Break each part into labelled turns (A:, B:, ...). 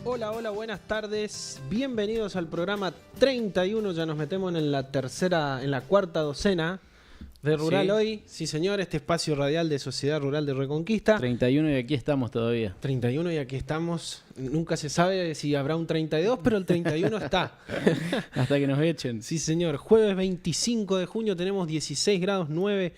A: Hola, hola, buenas tardes. Bienvenidos al programa 31. Ya nos metemos en la cuarta docena de Rural
B: Sí.
A: Hoy. Sí, señor, este espacio radial de Sociedad Rural de Reconquista.
B: 31 y aquí estamos todavía.
A: 31 y aquí estamos. Nunca se sabe si habrá un 32, pero el 31 está.
B: Hasta que nos echen.
A: Sí, señor. Jueves 25 de junio tenemos 16 grados 9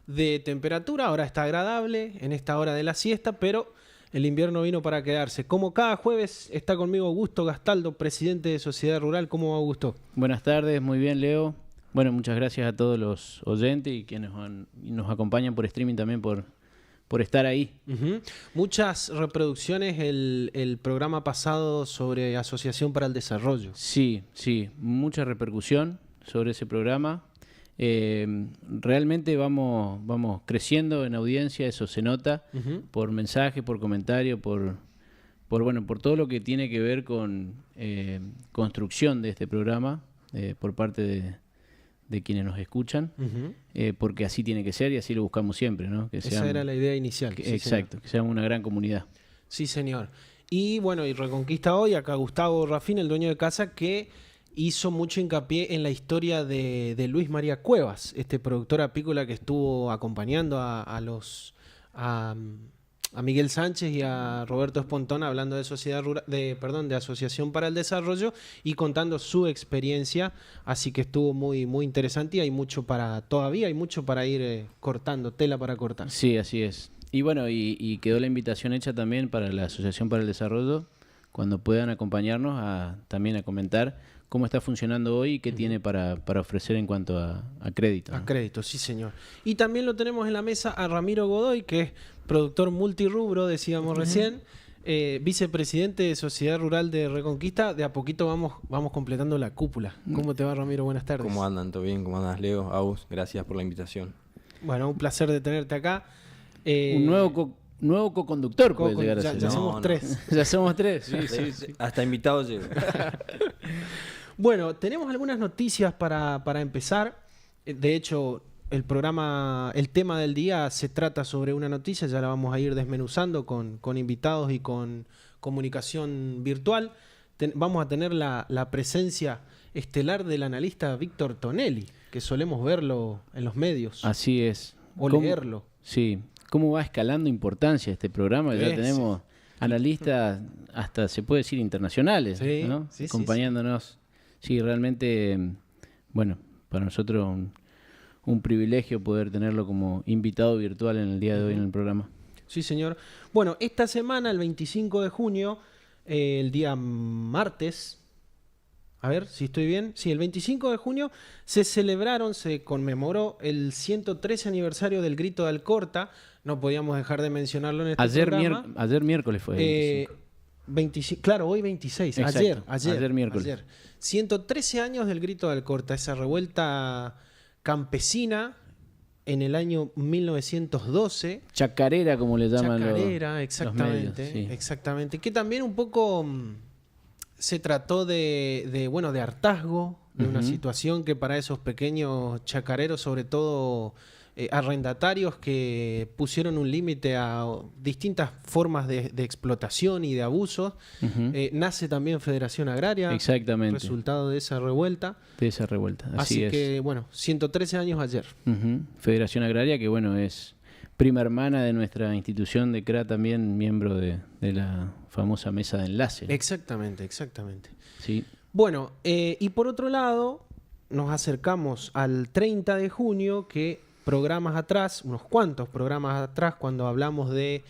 A: de temperatura. Ahora está agradable en esta hora de la siesta, pero el invierno vino para quedarse. Como cada jueves está conmigo Augusto Gastaldo, presidente de Sociedad Rural. ¿Cómo va, Augusto?
B: Buenas tardes, muy bien, Leo. Bueno, muchas gracias a todos los oyentes y quienes nos acompañan por streaming también por estar ahí.
A: Muchas reproducciones el programa pasado sobre Asociación para el Desarrollo.
B: Sí, mucha repercusión sobre ese programa. Realmente vamos creciendo en audiencia, eso se nota por mensaje, por comentario, por todo lo que tiene que ver con construcción de este programa por parte de quienes nos escuchan, porque así tiene que ser y así lo buscamos siempre, ¿no?
A: Esa era la idea inicial.
B: Sí, exacto, señor. Que seamos una gran comunidad.
A: Sí, señor. Y bueno, y Reconquista Hoy, acá Gustavo Rafín, el dueño de casa, que hizo mucho hincapié en la historia de Luis María Cuevas, este productor apícola que estuvo acompañando a Miguel Sánchez y a Roberto Espontón hablando de de Asociación para el Desarrollo y contando su experiencia, así que estuvo muy, muy interesante y todavía hay mucho para ir cortando, tela para cortar.
B: Sí, así es. Y bueno, y quedó la invitación hecha también para la Asociación para el Desarrollo, cuando puedan acompañarnos también a comentar cómo está funcionando hoy y qué tiene para ofrecer en cuanto a crédito, ¿no?
A: A crédito, sí, señor. Y también lo tenemos en la mesa a Ramiro Godoy, que es productor multirrubro, decíamos recién, vicepresidente de Sociedad Rural de Reconquista. De a poquito vamos completando la cúpula. ¿Cómo te va, Ramiro? Buenas tardes.
C: ¿Cómo andan? ¿Todo bien? ¿Cómo andas, Leo? Aus, gracias por la invitación.
A: Bueno, un placer de tenerte acá.
B: Un nuevo co-conductor puede llegar a ser.
A: Ya somos tres.
B: Ya somos tres, sí.
C: Hasta invitado llego.
A: Bueno, tenemos algunas noticias para empezar. De hecho, el tema del día se trata sobre una noticia, ya la vamos a ir desmenuzando con invitados y con comunicación virtual. Vamos a tener la presencia estelar del analista Víctor Tonelli, que solemos verlo en los medios.
B: Así es.
A: O leerlo.
B: Sí. ¿Cómo va escalando importancia este programa? Ya tenemos analistas hasta, se puede decir, internacionales,
A: sí,
B: ¿no?
A: Sí,
B: acompañándonos. Sí, realmente, bueno, para nosotros un privilegio poder tenerlo como invitado virtual en el día de hoy en el programa.
A: Sí, señor. Bueno, esta semana, el 25 de junio, el día martes, a ver si estoy bien, sí, el 25 de junio se conmemoró el 113 aniversario del Grito de Alcorta. No podíamos dejar de mencionarlo en este programa.
B: Ayer miércoles fue.
A: 25, claro, hoy 26.
B: Exacto,
A: Ayer
B: miércoles.
A: Ayer. 113 años del Grito de Alcorta, esa revuelta campesina en el año 1912.
B: Chacarera, como le llaman
A: Chacarera, exactamente,
B: los medios, sí.
A: Exactamente. Que también un poco se trató de hartazgo, de una situación que para esos pequeños chacareros, sobre todo arrendatarios que pusieron un límite a distintas formas de explotación y de abusos, nace también Federación Agraria.
B: Exactamente.
A: Resultado de esa revuelta.
B: Así es.
A: Que, bueno, 113 años ayer.
B: Federación Agraria, que bueno, es prima hermana de nuestra institución de CRA, también miembro de la famosa mesa de enlace.
A: Exactamente.
B: Sí.
A: Bueno, y por otro lado, nos acercamos al 30 de junio, que unos cuantos programas atrás, cuando hablamos de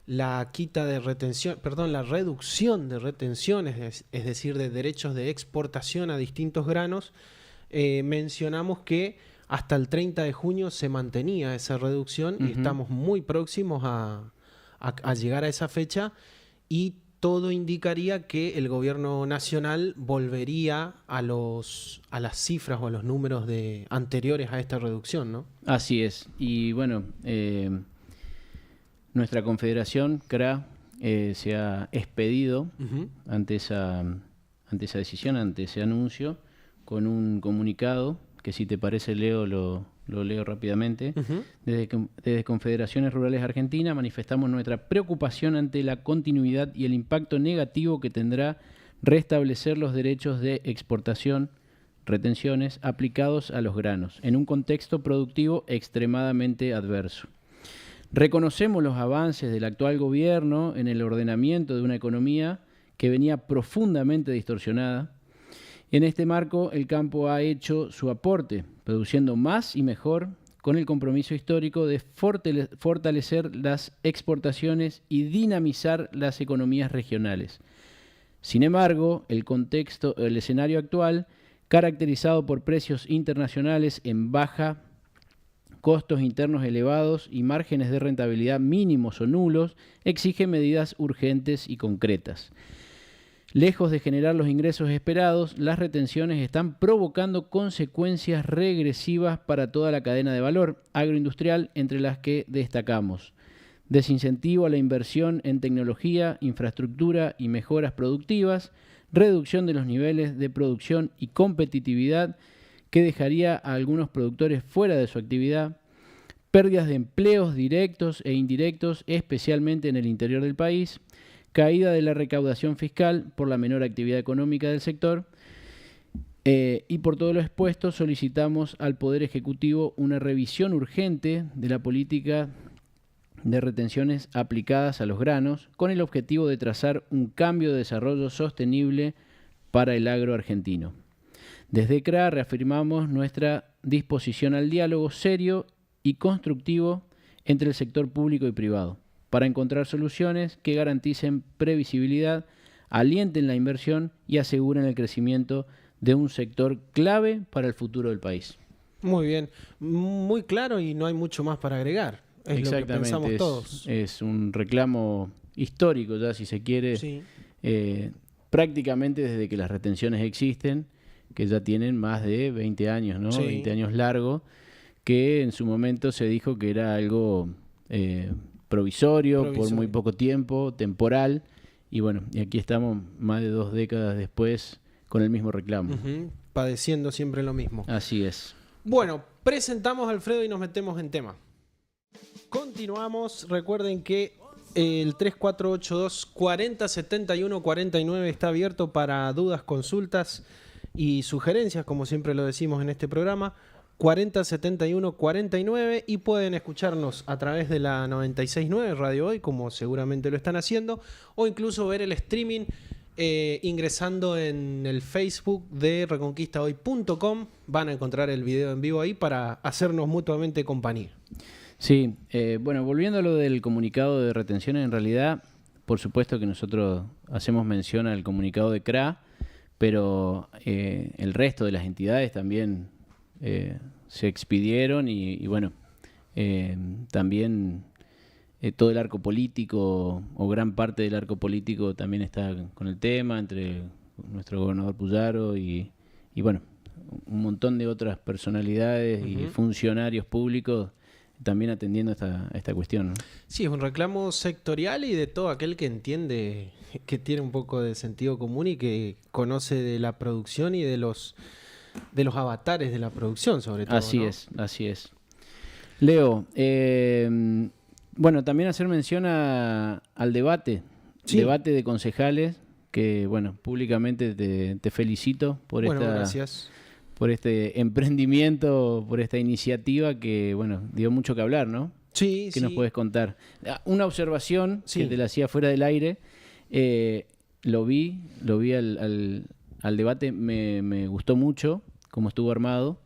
A: la reducción de retenciones, es decir, de derechos de exportación a distintos granos, mencionamos que hasta el 30 de junio se mantenía esa reducción y estamos muy próximos a llegar a esa fecha, y todo indicaría que el gobierno nacional volvería a las cifras o a los números anteriores a esta reducción, ¿no?
B: Así es. Y bueno, nuestra confederación, CRA, se ha expedido ante esa decisión, ante ese anuncio, con un comunicado que, si te parece, Leo, lo lo leo rápidamente. Desde Confederaciones Rurales Argentina manifestamos nuestra preocupación ante la continuidad y el impacto negativo que tendrá restablecer los derechos de exportación, retenciones, aplicados a los granos, en un contexto productivo extremadamente adverso. Reconocemos los avances del actual gobierno en el ordenamiento de una economía que venía profundamente distorsionada. En este marco, el campo ha hecho su aporte, produciendo más y mejor, con el compromiso histórico de fortalecer las exportaciones y dinamizar las economías regionales. Sin embargo, el escenario actual, caracterizado por precios internacionales en baja, costos internos elevados y márgenes de rentabilidad mínimos o nulos, exige medidas urgentes y concretas. Lejos de generar los ingresos esperados, las retenciones están provocando consecuencias regresivas para toda la cadena de valor agroindustrial, entre las que destacamos: desincentivo a la inversión en tecnología, infraestructura y mejoras productivas, reducción de los niveles de producción y competitividad que dejaría a algunos productores fuera de su actividad, pérdidas de empleos directos e indirectos, especialmente en el interior del país, caída de la recaudación fiscal por la menor actividad económica del sector, y por todo lo expuesto solicitamos al Poder Ejecutivo una revisión urgente de la política de retenciones aplicadas a los granos, con el objetivo de trazar un cambio de desarrollo sostenible para el agro argentino. Desde CRA reafirmamos nuestra disposición al diálogo serio y constructivo entre el sector público y privado, para encontrar soluciones que garanticen previsibilidad, alienten la inversión y aseguren el crecimiento de un sector clave para el futuro del país.
A: Muy bien, muy claro y no hay mucho más para agregar. Es lo que pensamos todos.
B: Es un reclamo histórico ya, si se quiere,
A: Sí.
B: Prácticamente desde que las retenciones existen, que ya tienen más de 20 años, ¿no?
A: Sí.
B: 20 años largos, que en su momento se dijo que era algo provisorio, por muy poco tiempo, temporal, y bueno, y aquí estamos más de 2 décadas después con el mismo reclamo.
A: Padeciendo siempre lo mismo.
B: Así es.
A: Bueno, presentamos a Alfredo y nos metemos en tema. Continuamos. Recuerden que el 3482 4071 49 está abierto para dudas, consultas y sugerencias, como siempre lo decimos en este programa. 4071 49, y pueden escucharnos a través de la 96.9 Radio Hoy, como seguramente lo están haciendo, o incluso ver el streaming ingresando en el Facebook de reconquistahoy.com. Van a encontrar el video en vivo ahí para hacernos mutuamente compañía.
B: Sí, bueno, volviendo a lo del comunicado de retenciones, en realidad, por supuesto que nosotros hacemos mención al comunicado de CRA, pero el resto de las entidades también se expidieron y bueno, también todo el arco político o gran parte del arco político también está con el tema, entre nuestro gobernador Puyaro y bueno, un montón de otras personalidades y funcionarios públicos también atendiendo esta cuestión, ¿no?
A: Sí, es un reclamo sectorial y de todo aquel que entiende, que tiene un poco de sentido común y que conoce de la producción y de los avatares de la producción, sobre todo.
B: Así
A: ¿no?
B: así es. Leo, bueno, también hacer mención al debate, debate de concejales, que bueno, públicamente te felicito por
A: gracias.
B: Por este emprendimiento, por esta iniciativa que, bueno, dio mucho que hablar, ¿no?
A: Sí,
B: ¿Qué nos puedes contar? Una observación que te la hacía fuera del aire, lo vi al debate, me gustó mucho cómo estuvo armado,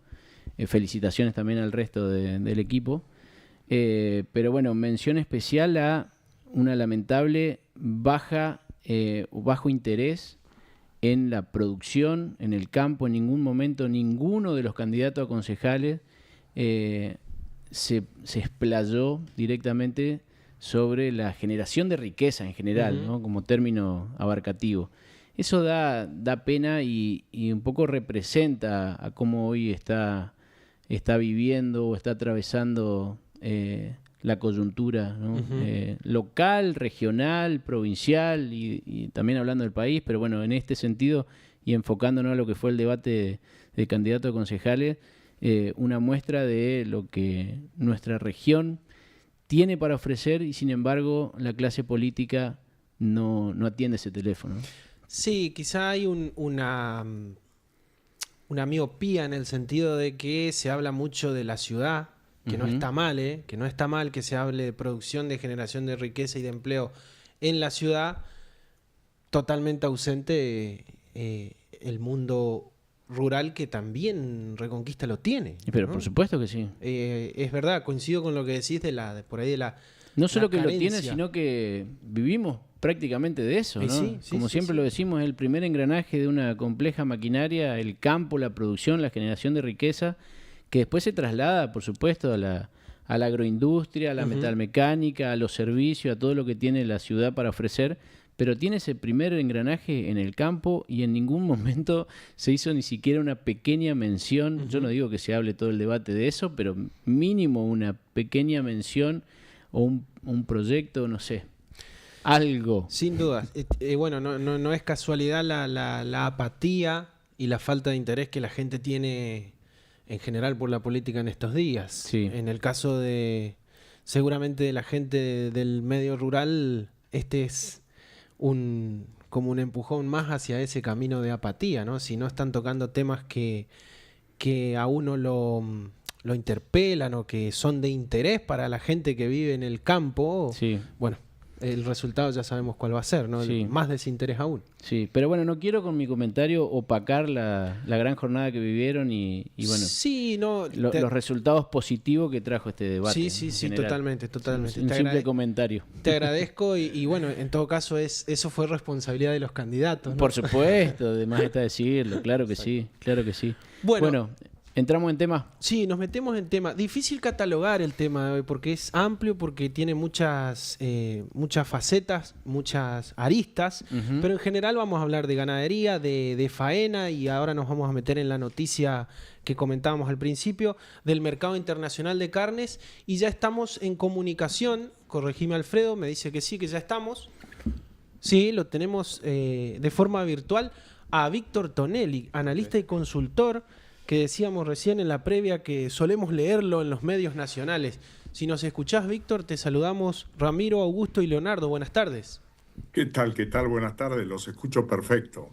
B: felicitaciones también al resto del equipo, pero bueno, mención especial a una lamentable bajo interés en la producción, en el campo. En ningún momento ninguno de los candidatos a concejales se explayó directamente sobre la generación de riqueza en general, ¿no? Como término abarcativo. Eso da pena y un poco representa a cómo hoy está viviendo o está atravesando la coyuntura, ¿no? Local, regional, provincial y también hablando del país, pero bueno, en este sentido y enfocándonos a lo que fue el debate de candidatos a concejales, una muestra de lo que nuestra región tiene para ofrecer y sin embargo la clase política no atiende ese teléfono.
A: Sí, quizá hay una miopía en el sentido de que se habla mucho de la ciudad, que no está mal, que no está mal que se hable de producción, de generación de riqueza y de empleo en la ciudad, totalmente ausente el mundo rural que también Reconquista lo tiene.
B: Pero
A: ¿no?
B: por supuesto que sí.
A: Es verdad, coincido con lo que decís por ahí de la
B: no solo que
A: carencia.
B: lo tiene, sino que vivimos prácticamente de eso, ¿no?
A: Sí,
B: Como siempre lo decimos, el primer engranaje de una compleja maquinaria, el campo, la producción, la generación de riqueza, que después se traslada, por supuesto, a la agroindustria, a la metalmecánica, a los servicios, a todo lo que tiene la ciudad para ofrecer, pero tiene ese primer engranaje en el campo y en ningún momento se hizo ni siquiera una pequeña mención. Yo no digo que se hable todo el debate de eso, pero mínimo una pequeña mención o un proyecto, no sé, algo.
A: Sin duda. Bueno, no es casualidad la apatía y la falta de interés que la gente tiene en general por la política en estos días.
B: Sí.
A: En el caso seguramente de la gente del medio rural, este es como un empujón más hacia ese camino de apatía, ¿no? Si no están tocando temas que a uno lo interpelan o que son de interés para la gente que vive en el campo,
B: sí.
A: Bueno, el resultado ya sabemos cuál va a ser, ¿no?
B: Sí.
A: Más desinterés aún.
B: Sí, pero bueno, no quiero con mi comentario opacar la gran jornada que vivieron y bueno,
A: sí, no,
B: los resultados positivos que trajo este debate.
A: Sí, totalmente.
B: Un simple comentario.
A: Te agradezco y bueno, en todo caso eso fue responsabilidad de los candidatos, ¿no?
B: Por supuesto, además está decirlo, claro que sí, claro que sí. Bueno, ¿entramos en tema?
A: Sí, nos metemos en tema. Difícil catalogar el tema de hoy porque es amplio, porque tiene muchas facetas, muchas aristas, pero en general vamos a hablar de ganadería, de faena y ahora nos vamos a meter en la noticia que comentábamos al principio del mercado internacional de carnes y ya estamos en comunicación. Corregime, Alfredo, me dice que sí, que ya estamos. Sí, lo tenemos de forma virtual a Víctor Tonelli, analista y consultor, que decíamos recién en la previa que solemos leerlo en los medios nacionales. Si nos escuchás, Víctor, te saludamos Ramiro, Augusto y Leonardo. Buenas tardes.
D: ¿Qué tal? Buenas tardes, los escucho perfecto.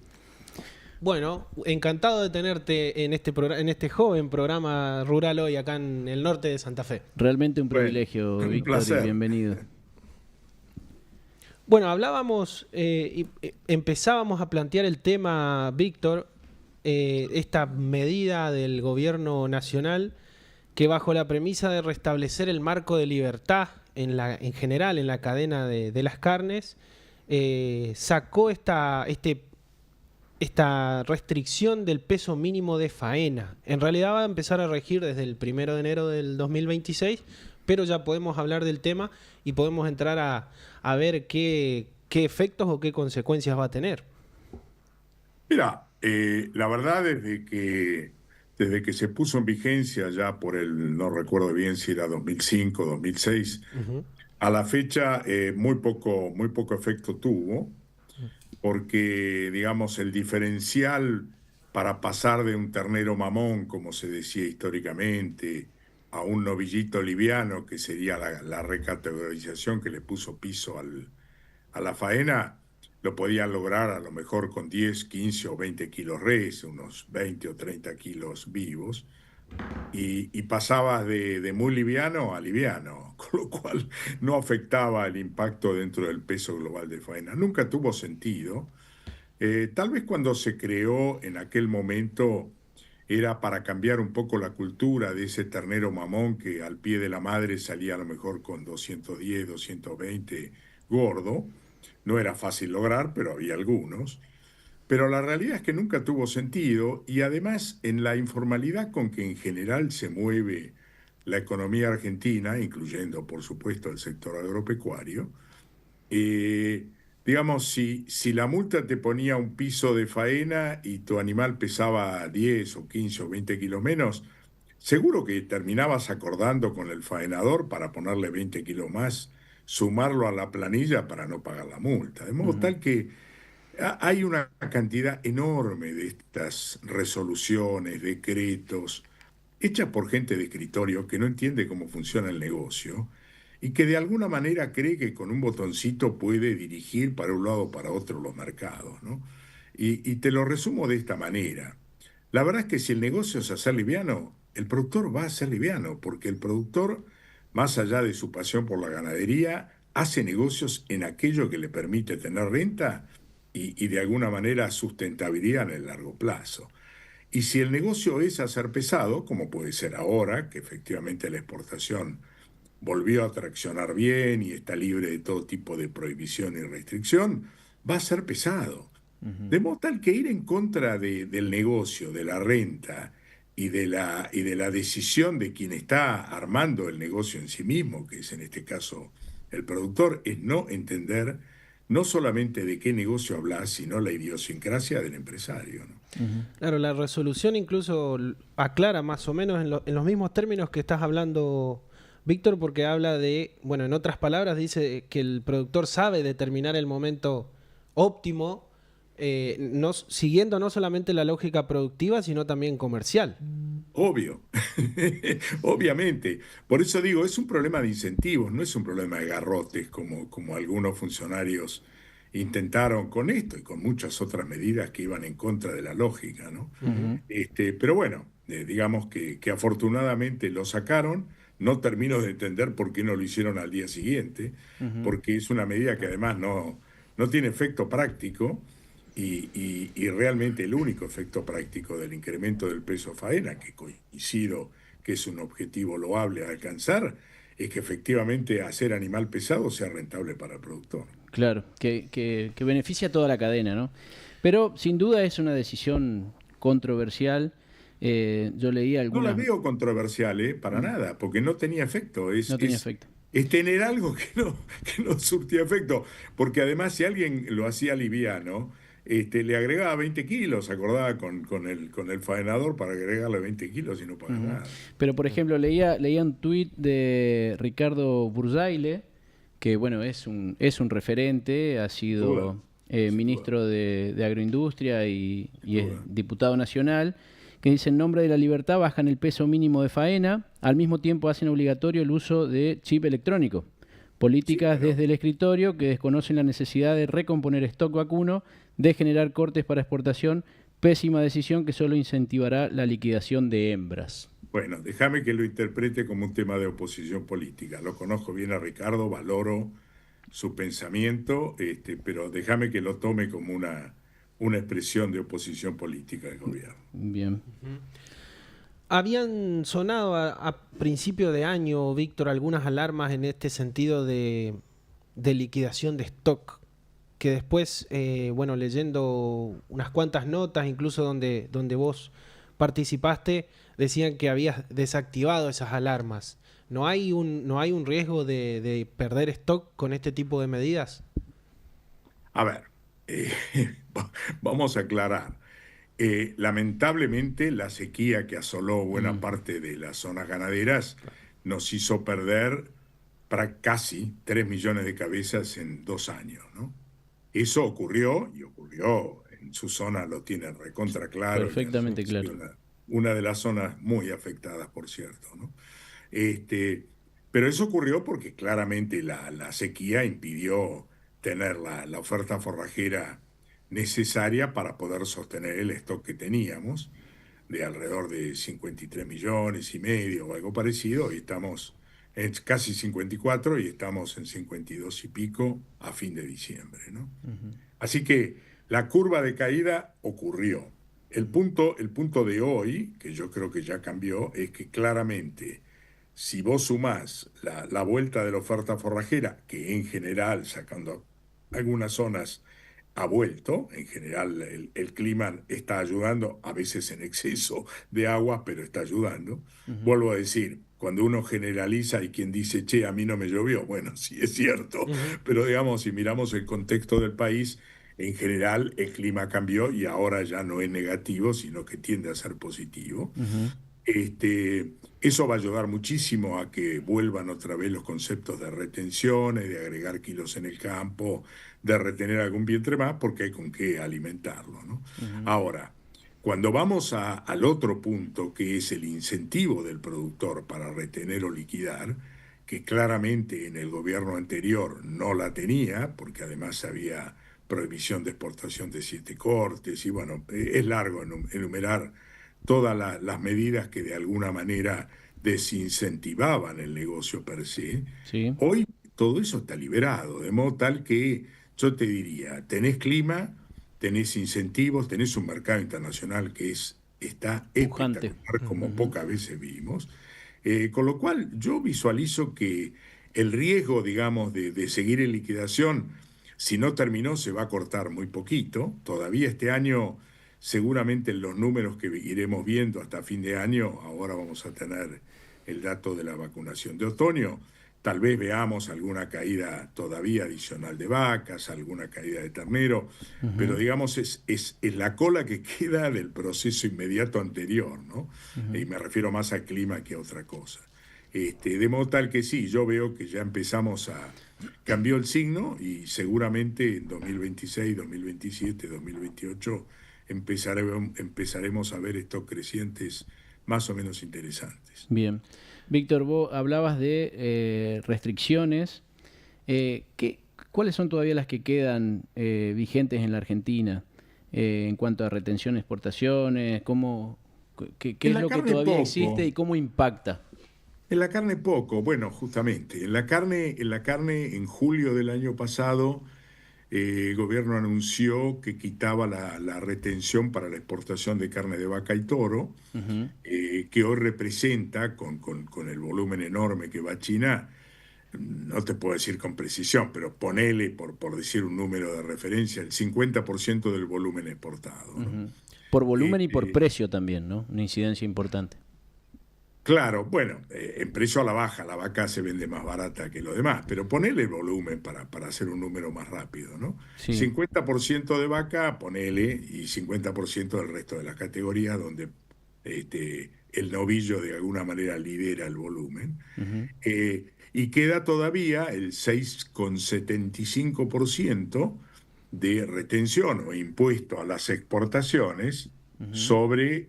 A: Bueno, encantado de tenerte en este joven programa rural hoy acá en el norte de Santa Fe.
B: Realmente un privilegio,
D: un
B: Víctor,
D: placer.
B: y bienvenido.
A: Bueno, hablábamos, empezábamos a plantear el tema, Víctor, esta medida del gobierno nacional que bajo la premisa de restablecer el marco de libertad en general en la cadena de las carnes, sacó esta restricción del peso mínimo de faena. En realidad va a empezar a regir desde el 1 de enero del 2026, pero ya podemos hablar del tema y podemos entrar a ver qué efectos o qué consecuencias va a tener.
D: Mira, la verdad desde que se puso en vigencia ya no recuerdo bien si era 2005, 2006, a la fecha muy poco efecto tuvo, porque digamos el diferencial para pasar de un ternero mamón, como se decía históricamente, a un novillito liviano, que sería la recategorización que le puso piso a la faena, lo podían lograr a lo mejor con 10, 15 o 20 kilos res, unos 20 o 30 kilos vivos, y pasaba de muy liviano a liviano, con lo cual no afectaba el impacto dentro del peso global de faena. Nunca tuvo sentido. Tal vez cuando se creó en aquel momento era para cambiar un poco la cultura de ese ternero mamón que al pie de la madre salía a lo mejor con 210, 220 gordo. No era fácil lograr, pero había algunos. Pero la realidad es que nunca tuvo sentido y además en la informalidad con que en general se mueve la economía argentina, incluyendo por supuesto el sector agropecuario, digamos, si la multa te ponía un piso de faena y tu animal pesaba 10 o 15 o 20 kilos menos, seguro que terminabas acordando con el faenador para ponerle 20 kilos más, sumarlo a la planilla para no pagar la multa. De modo tal que hay una cantidad enorme de estas resoluciones, decretos, hecha por gente de escritorio que no entiende cómo funciona el negocio y que de alguna manera cree que con un botoncito puede dirigir para un lado o para otro los mercados, ¿no? Y te lo resumo de esta manera. La verdad es que si el negocio es hacer liviano, el productor va a ser liviano, porque el productor, más allá de su pasión por la ganadería, hace negocios en aquello que le permite tener renta y de alguna manera sustentabilidad en el largo plazo. Y si el negocio es hacer pesado, como puede ser ahora, que efectivamente la exportación volvió a traccionar bien y está libre de todo tipo de prohibición y restricción, va a ser pesado. De modo tal que ir en contra del negocio, de la renta y de la decisión de quien está armando el negocio en sí mismo, que es en este caso el productor, es no entender no solamente de qué negocio hablas, sino la idiosincrasia del empresario, ¿no?
A: Claro, la resolución incluso aclara más o menos en los mismos términos que estás hablando, Víctor, porque habla de, bueno, en otras palabras, dice que el productor sabe determinar el momento óptimo, siguiendo no solamente la lógica productiva, sino también comercial.
D: Obvio, obviamente. Por eso digo, es un problema de incentivos, no es un problema de garrotes como algunos funcionarios intentaron con esto y con muchas otras medidas que iban en contra de la lógica, ¿no?
B: Ujú.
D: Pero bueno, digamos que afortunadamente lo sacaron. No termino de entender por qué no lo hicieron al día siguiente,
B: Ujú.
D: porque es una medida que además no tiene efecto práctico y realmente el único efecto práctico del incremento del peso faena, que coincido que es un objetivo loable a alcanzar, es que efectivamente hacer animal pesado sea rentable para el productor.
B: Claro, que beneficia a toda la cadena, ¿no? Pero sin duda es una decisión controversial. Yo leí
D: No la
B: algunas...
D: veo controversial, para
B: Mm,
D: nada, porque no tenía efecto.
B: no tenía efecto.
D: Es tener algo que no surtía efecto. Porque además, si alguien lo hacía liviano, le agregaba 20 kilos, acordaba con el faenador para agregarle 20 kilos y no paga
B: Ujú.
D: nada.
B: Pero, por ejemplo, leía un tuit de Ricardo Burzaile, que, bueno, es un referente, ha
D: Sin duda,
B: sido
D: sin duda,
B: ministro de Agroindustria
D: sin
B: y es
D: duda.
B: diputado nacional, que dice: en nombre de la libertad bajan el peso mínimo de faena, al mismo tiempo hacen obligatorio el uso de chip electrónico.
D: Sí,
B: Políticas
D: pero
B: desde el escritorio que desconocen la necesidad de recomponer stock vacuno, de generar cortes para exportación, pésima decisión que solo incentivará la liquidación de hembras.
D: bueno, déjame que lo interprete como un tema de oposición política. Lo conozco bien a Ricardo, valoro su pensamiento, pero déjame que lo tome como una expresión de oposición política del gobierno.
B: Bien.
A: Habían sonado a principio de año, Víctor, algunas alarmas en este sentido de liquidación de stock, que después, bueno, leyendo unas cuantas notas, incluso donde vos participaste, decían que habías desactivado esas alarmas. No hay un riesgo de perder stock con este tipo de medidas?
D: A ver, eh, vamos a aclarar. Lamentablemente, la sequía que asoló buena
B: Mm,
D: parte de las zonas ganaderas nos hizo perder para casi 3 millones de cabezas en 2 años, ¿no? Eso ocurrió y ocurrió. En su zona lo tienen recontra claro y han
B: perfectamente claro.
D: sido una de las zonas muy afectadas, por cierto, ¿no? Este, pero eso ocurrió porque claramente la sequía impidió tener la oferta forrajera necesaria para poder sostener el stock que teníamos, de alrededor de 53 millones y medio o algo parecido. Hoy estamos en casi 54 y estamos en 52 y pico a fin de diciembre, ¿no?
B: Ujú.
D: Así que la curva de caída ocurrió. El punto de hoy, que yo creo que ya cambió, es que claramente, si vos sumás la vuelta de la oferta forrajera, que en general, sacando algunas zonas, ha vuelto, en general el clima está ayudando, a veces en exceso de agua, pero está ayudando.
B: Ujú.
D: Vuelvo a decir, cuando uno generaliza hay quien dice, che, a mí no me llovió. Bueno, sí es cierto,
A: Ujú.
D: pero digamos, si miramos el contexto del país, en general el clima cambió y ahora ya no es negativo, sino que tiende a ser positivo.
B: Ujú.
D: Eso va a ayudar muchísimo a que vuelvan otra vez los conceptos de retenciones, de agregar kilos en el campo, de retener algún vientre más, porque hay con qué alimentarlo, ¿no?
B: Ujú.
D: Ahora, Cuando vamos al otro punto, que es el incentivo del productor para retener o liquidar, que claramente en el gobierno anterior no la tenía, porque además había prohibición de exportación de 7 cortes, y bueno, es largo enumerar todas las medidas que de alguna manera desincentivaban el negocio per se.
B: Sí.
D: Hoy todo eso está liberado, de modo tal que yo te diría, tenés clima, tenés incentivos, tenés un mercado internacional que está
B: Pujante.
D: espectacular, como pocas veces vimos. Con lo cual yo visualizo que el riesgo, digamos, de seguir en liquidación, si no terminó, se va a cortar muy poquito. Todavía este año, seguramente en los números que iremos viendo hasta fin de año, ahora vamos a tener el dato de la vacunación de otoño. Tal vez veamos alguna caída todavía adicional de vacas, alguna caída de ternero, pero digamos es la cola que queda del proceso inmediato anterior, ¿no? Y me refiero más al clima que a otra cosa. De modo tal que sí, yo veo que ya cambió el signo y seguramente en 2026, 2027, 2028 empezaremos a ver estos crecientes más o menos interesantes.
B: Bien. Víctor, vos hablabas de restricciones. ¿Cuáles son todavía las que quedan vigentes en la Argentina en cuanto a retención de exportaciones? ¿Qué es lo que todavía existe y cómo impacta?
D: En la carne poco, bueno, justamente. En la carne, en julio del año pasado, el gobierno anunció que quitaba la retención para la exportación de carne de vaca y toro, que hoy representa, con el volumen enorme que va a China, no te puedo decir con precisión, pero ponele, por decir un número de referencia, el 50% del volumen exportado, ¿no?
B: Por volumen y por precio también, ¿no? Una incidencia importante.
D: Claro, bueno, en precio a la baja, la vaca se vende más barata que lo demás, pero ponele el volumen para hacer un número más rápido, ¿no?
B: Sí.
D: 50% de vaca, ponele, y 50% del resto de las categorías donde el novillo de alguna manera lidera el volumen. Y queda todavía el 6,75% de retención o impuesto a las exportaciones sobre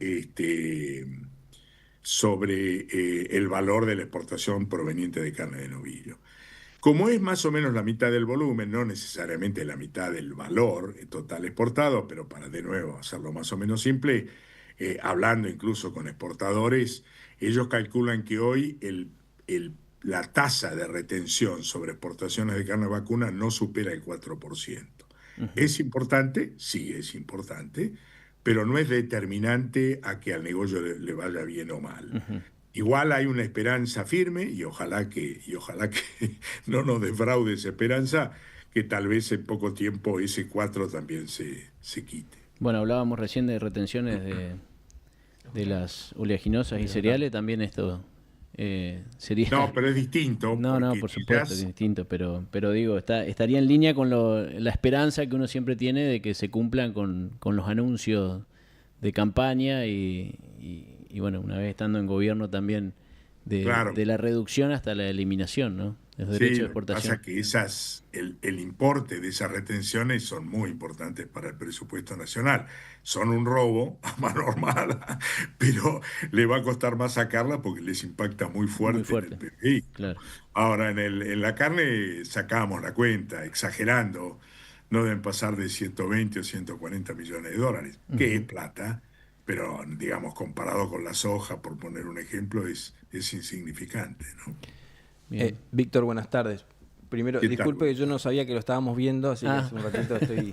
D: el valor de la exportación proveniente de carne de novillo. Como es más o menos la mitad del volumen, no necesariamente la mitad del valor total exportado, pero para de nuevo hacerlo más o menos simple, hablando incluso con exportadores, ellos calculan que hoy la tasa de retención sobre exportaciones de carne vacuna no supera el 4%. ¿Es importante? Sí, es importante, pero no es determinante a que al negocio le vaya bien o mal. Igual hay una esperanza firme y ojalá que no nos defraude esa esperanza, que tal vez en poco tiempo ese 4 también se quite.
B: Bueno, hablábamos recién de retenciones de las oleaginosas y cereales, también esto sería...
D: No, pero es distinto.
B: No, por supuesto es distinto, pero digo, estaría en línea con la esperanza que uno siempre tiene de que se cumplan con los anuncios de campaña y bueno, una vez estando en gobierno también de la reducción hasta la eliminación, ¿no? Los derechos de exportación.
D: Pasa que el importe de esas retenciones son muy importantes para el presupuesto nacional. Son un robo a mano armada, pero le va a costar más sacarla porque les impacta muy fuerte. En el PBI.
B: Claro.
D: Ahora, en la carne sacamos la cuenta, exagerando, no deben pasar de 120 o 140 millones de dólares, que es plata, pero digamos, comparado con la soja, por poner un ejemplo, es insignificante, ¿no?
C: Víctor, buenas tardes. Primero, disculpe que yo no sabía que lo estábamos viendo, así que hace un ratito estoy...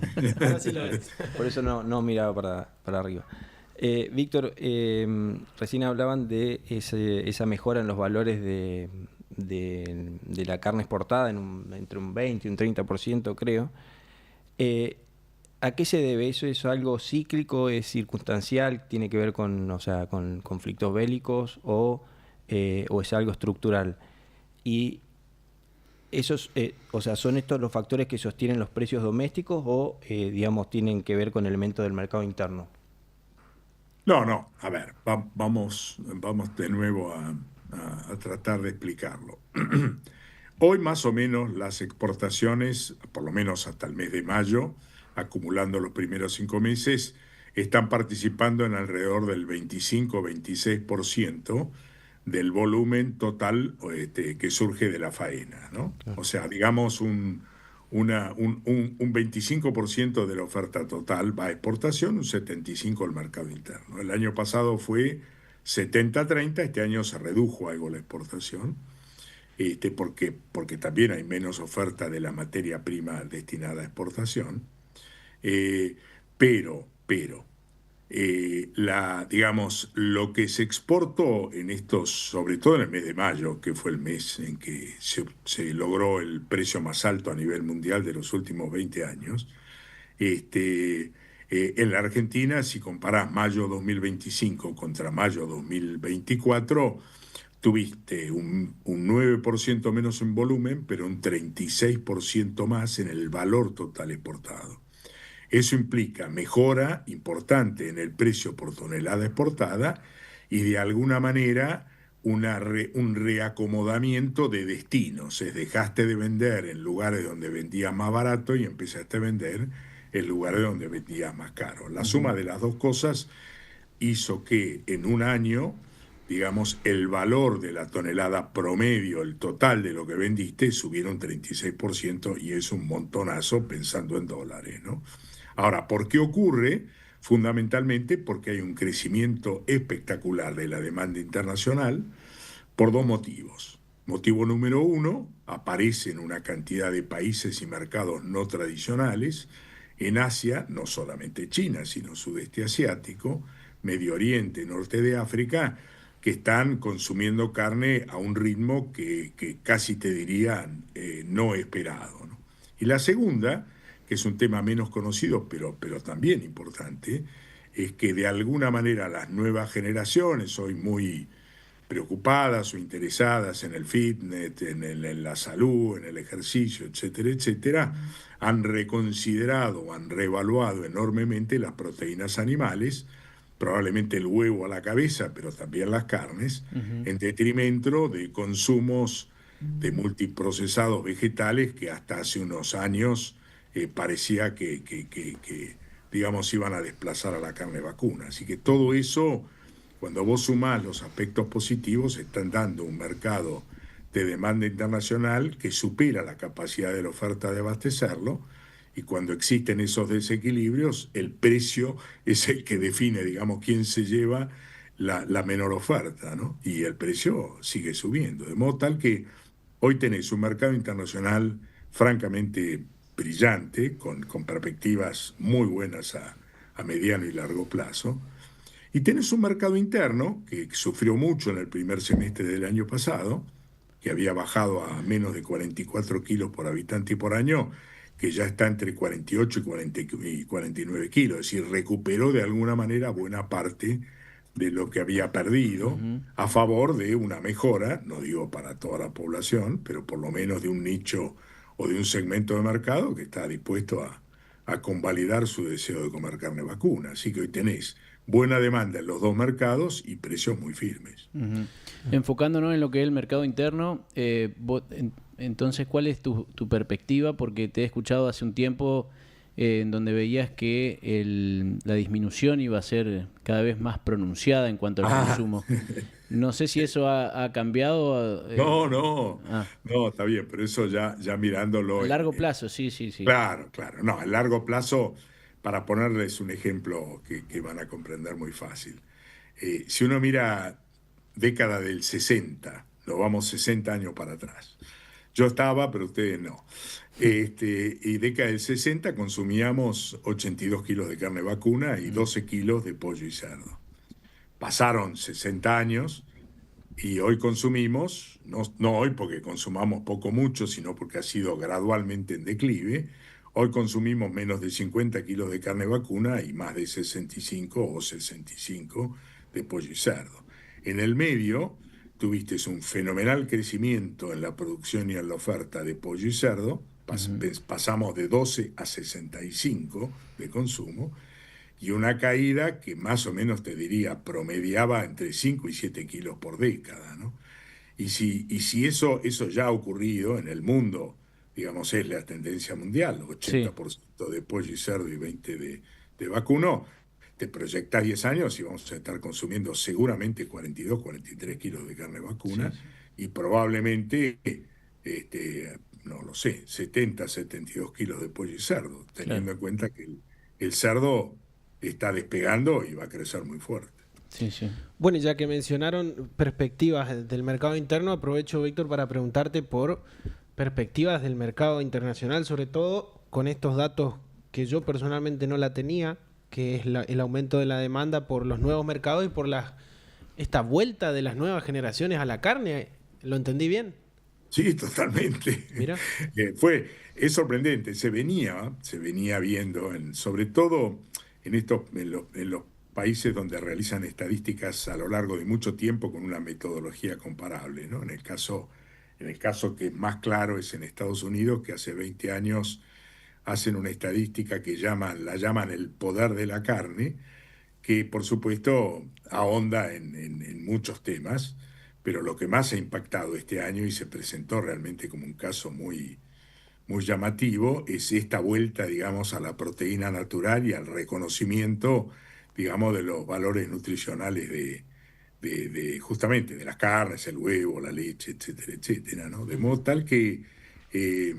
C: Por eso no miraba para arriba. Víctor, recién hablaban de esa mejora en los valores de la carne exportada entre un 20 y un 30%, creo. ¿A qué se debe eso? ¿Es algo cíclico? ¿Es circunstancial? ¿Tiene que ver con conflictos bélicos? ¿O es algo estructural? Y esos, ¿son estos los factores que sostienen los precios domésticos o, digamos, tienen que ver con elementos del mercado interno?
D: No. A ver, vamos de nuevo a tratar de explicarlo. Hoy más o menos las exportaciones, por lo menos hasta el mes de mayo, acumulando los primeros 5 meses, están participando en alrededor del 25-26% del volumen total que surge de la faena, ¿no? Claro. O sea, digamos un 25% de la oferta total va a exportación, un 75% al mercado interno. El año pasado fue 70-30, este año se redujo algo la exportación, porque también hay menos oferta de la materia prima destinada a exportación. Pero digamos, lo que se exportó en estos, sobre todo en el mes de mayo, que fue el mes en que se logró el precio más alto a nivel mundial de los últimos 20 años, en la Argentina, si comparás mayo 2025 contra mayo 2024, tuviste un 9% menos en volumen, pero un 36% más en el valor total exportado. Eso implica mejora importante en el precio por tonelada exportada y de alguna manera un reacomodamiento de destinos. Dejaste de vender en lugares donde vendías más barato y empezaste a vender en lugares donde vendías más caro. La suma de las dos cosas hizo que en un año, digamos, el valor de la tonelada promedio, el total de lo que vendiste, subiera un 36% y es un montonazo pensando en dólares, ¿no? Ahora, ¿por qué ocurre? Fundamentalmente porque hay un crecimiento espectacular de la demanda internacional por dos motivos. Motivo número uno, aparecen una cantidad de países y mercados no tradicionales en Asia, no solamente China, sino sudeste asiático, Medio Oriente, norte de África, que están consumiendo carne a un ritmo que casi te diría no esperado, ¿no? Y la segunda, que es un tema menos conocido, pero también importante, es que de alguna manera las nuevas generaciones, hoy muy preocupadas o interesadas en el fitness, en la salud, en el ejercicio, etcétera, etcétera, han reconsiderado, han reevaluado enormemente las proteínas animales, probablemente el huevo a la cabeza, pero también las carnes, en detrimento de consumos de multiprocesados vegetales que hasta hace unos años parecía que, digamos, iban a desplazar a la carne vacuna. Así que todo eso, cuando vos sumás los aspectos positivos, están dando un mercado de demanda internacional que supera la capacidad de la oferta de abastecerlo, y cuando existen esos desequilibrios, el precio es el que define, digamos, quién se lleva la menor oferta, ¿no? Y el precio sigue subiendo, de modo tal que hoy tenés un mercado internacional francamente brillante, con perspectivas muy buenas a mediano y largo plazo, y tenés un mercado interno que sufrió mucho en el primer semestre del año pasado, que había bajado a menos de 44 kilos por habitante y por año, que ya está entre 48 y 49 kilos, es decir, recuperó de alguna manera buena parte de lo que había perdido a favor de una mejora, no digo para toda la población, pero por lo menos de un nicho o de un segmento de mercado que está dispuesto a convalidar su deseo de comer carne vacuna. Así que hoy tenés buena demanda en los dos mercados y precios muy firmes.
B: Enfocándonos en lo que es el mercado interno, entonces, ¿cuál es tu perspectiva? Porque te he escuchado hace un tiempo en donde veías que la disminución iba a ser cada vez más pronunciada en cuanto al consumo. No sé si eso ha cambiado.
D: No, está bien, pero eso ya mirándolo.
B: A largo plazo, sí.
D: Claro. No, a largo plazo, para ponerles un ejemplo que van a comprender muy fácil. Si uno mira década del 60, nos vamos 60 años para atrás. Yo estaba, pero ustedes no. Y década del 60 consumíamos 82 kilos de carne vacuna y 12 kilos de pollo y cerdo. Pasaron 60 años y hoy consumimos, no hoy porque consumamos poco mucho, sino porque ha sido gradualmente en declive, hoy consumimos menos de 50 kilos de carne vacuna y más de 65 o 65 de pollo y cerdo. En el medio tuviste un fenomenal crecimiento en la producción y en la oferta de pollo y cerdo, pasamos de 12 a 65 de consumo, y una caída que más o menos te diría promediaba entre 5 y 7 kilos por década, ¿no? Y si eso ya ha ocurrido en el mundo, digamos, es la tendencia mundial, 80% de pollo y cerdo y 20% de vacuno, te proyectás 10 años y vamos a estar consumiendo seguramente 42, 43 kilos de carne vacuna y probablemente, no lo sé, 70, 72 kilos de pollo y cerdo, teniendo en cuenta que el cerdo está despegando y va a crecer muy fuerte.
B: Sí, sí.
A: Bueno, ya que mencionaron perspectivas del mercado interno, aprovecho, Víctor, para preguntarte por perspectivas del mercado internacional, sobre todo con estos datos que yo personalmente no la tenía, que es el aumento de la demanda por los nuevos mercados y por esta vuelta de las nuevas generaciones a la carne. ¿Lo entendí bien?
D: Sí, totalmente.
A: Mira.
D: Es sorprendente, se venía viendo, sobre todo en los países donde realizan estadísticas a lo largo de mucho tiempo con una metodología comparable, ¿no? En el caso que es más claro es en Estados Unidos, que hace 20 años hacen una estadística que la llaman el poder de la carne, que por supuesto ahonda en muchos temas, pero lo que más ha impactado este año y se presentó realmente como un caso muy, muy llamativo es esta vuelta, digamos, a la proteína natural y al reconocimiento, digamos, de los valores nutricionales justamente de las carnes, el huevo, la leche, etcétera, etcétera, ¿no? De modo tal que eh,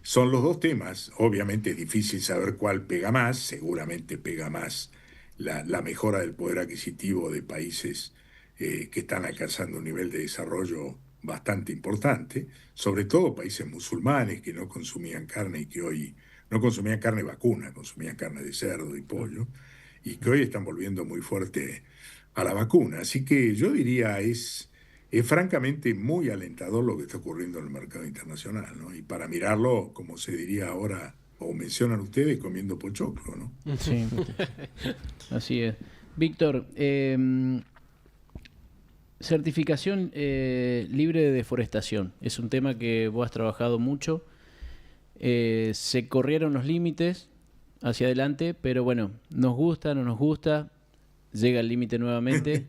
D: son los dos temas. Obviamente es difícil saber cuál pega más, seguramente pega más la mejora del poder adquisitivo de países que están alcanzando un nivel de desarrollo bastante importante, sobre todo países musulmanes que no consumían carne y que hoy no consumían carne vacuna, consumían carne de cerdo y pollo, y que hoy están volviendo muy fuerte a la vacuna. Así que yo diría, es francamente muy alentador lo que está ocurriendo en el mercado internacional, ¿no? Y para mirarlo, como se diría ahora, o mencionan ustedes, comiendo pochoclo, ¿no?
B: Sí, así es. Víctor, certificación libre de deforestación. Es un tema que vos has trabajado mucho. Se corrieron los límites hacia adelante, pero bueno, nos gusta, no nos gusta. Llega el límite nuevamente.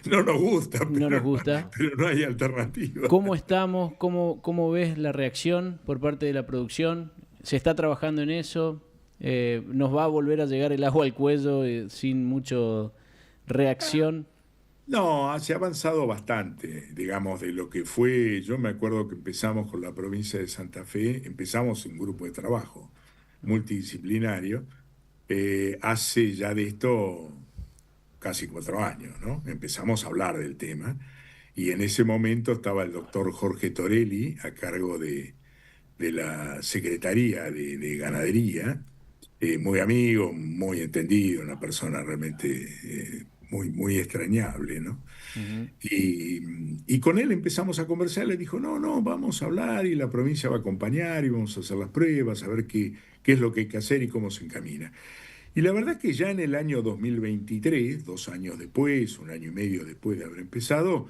D: No nos gusta,
B: pero
D: no hay alternativa.
B: ¿Cómo estamos? ¿Cómo ves la reacción por parte de la producción? ¿Se está trabajando en eso? ¿Nos va a volver a llegar el agua al cuello sin mucha reacción?
D: No, se ha avanzado bastante, digamos, de lo que fue. Yo me acuerdo que empezamos con la provincia de Santa Fe, empezamos un grupo de trabajo multidisciplinario, hace ya de esto casi 4 años, ¿no? Empezamos a hablar del tema y en ese momento estaba el doctor Jorge Torelli a cargo de la Secretaría de Ganadería, muy amigo, muy entendido, una persona realmente muy, muy extrañable, ¿no?
B: Uh-huh.
D: Y con él empezamos a conversar, le dijo, no, vamos a hablar y la provincia va a acompañar y vamos a hacer las pruebas, a ver qué es lo que hay que hacer y cómo se encamina. Y la verdad que ya en el año 2023, 2 años después, 1 año y medio después de haber empezado,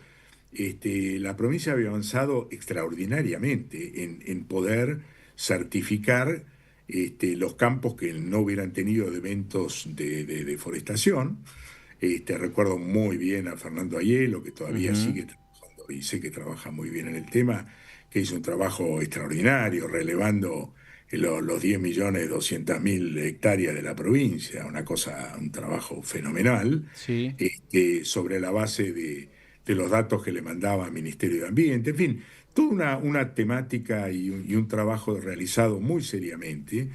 D: la provincia había avanzado extraordinariamente en poder certificar los campos que no hubieran tenido eventos de deforestación. Recuerdo muy bien a Fernando Aiello, que todavía sigue trabajando y sé que trabaja muy bien en el tema, que hizo un trabajo extraordinario relevando los 10.200.000 hectáreas de la provincia, un trabajo fenomenal,
B: Sí.
D: sobre la base de los datos que le mandaba al Ministerio de Ambiente, en fin, toda una temática y un trabajo realizado muy seriamente,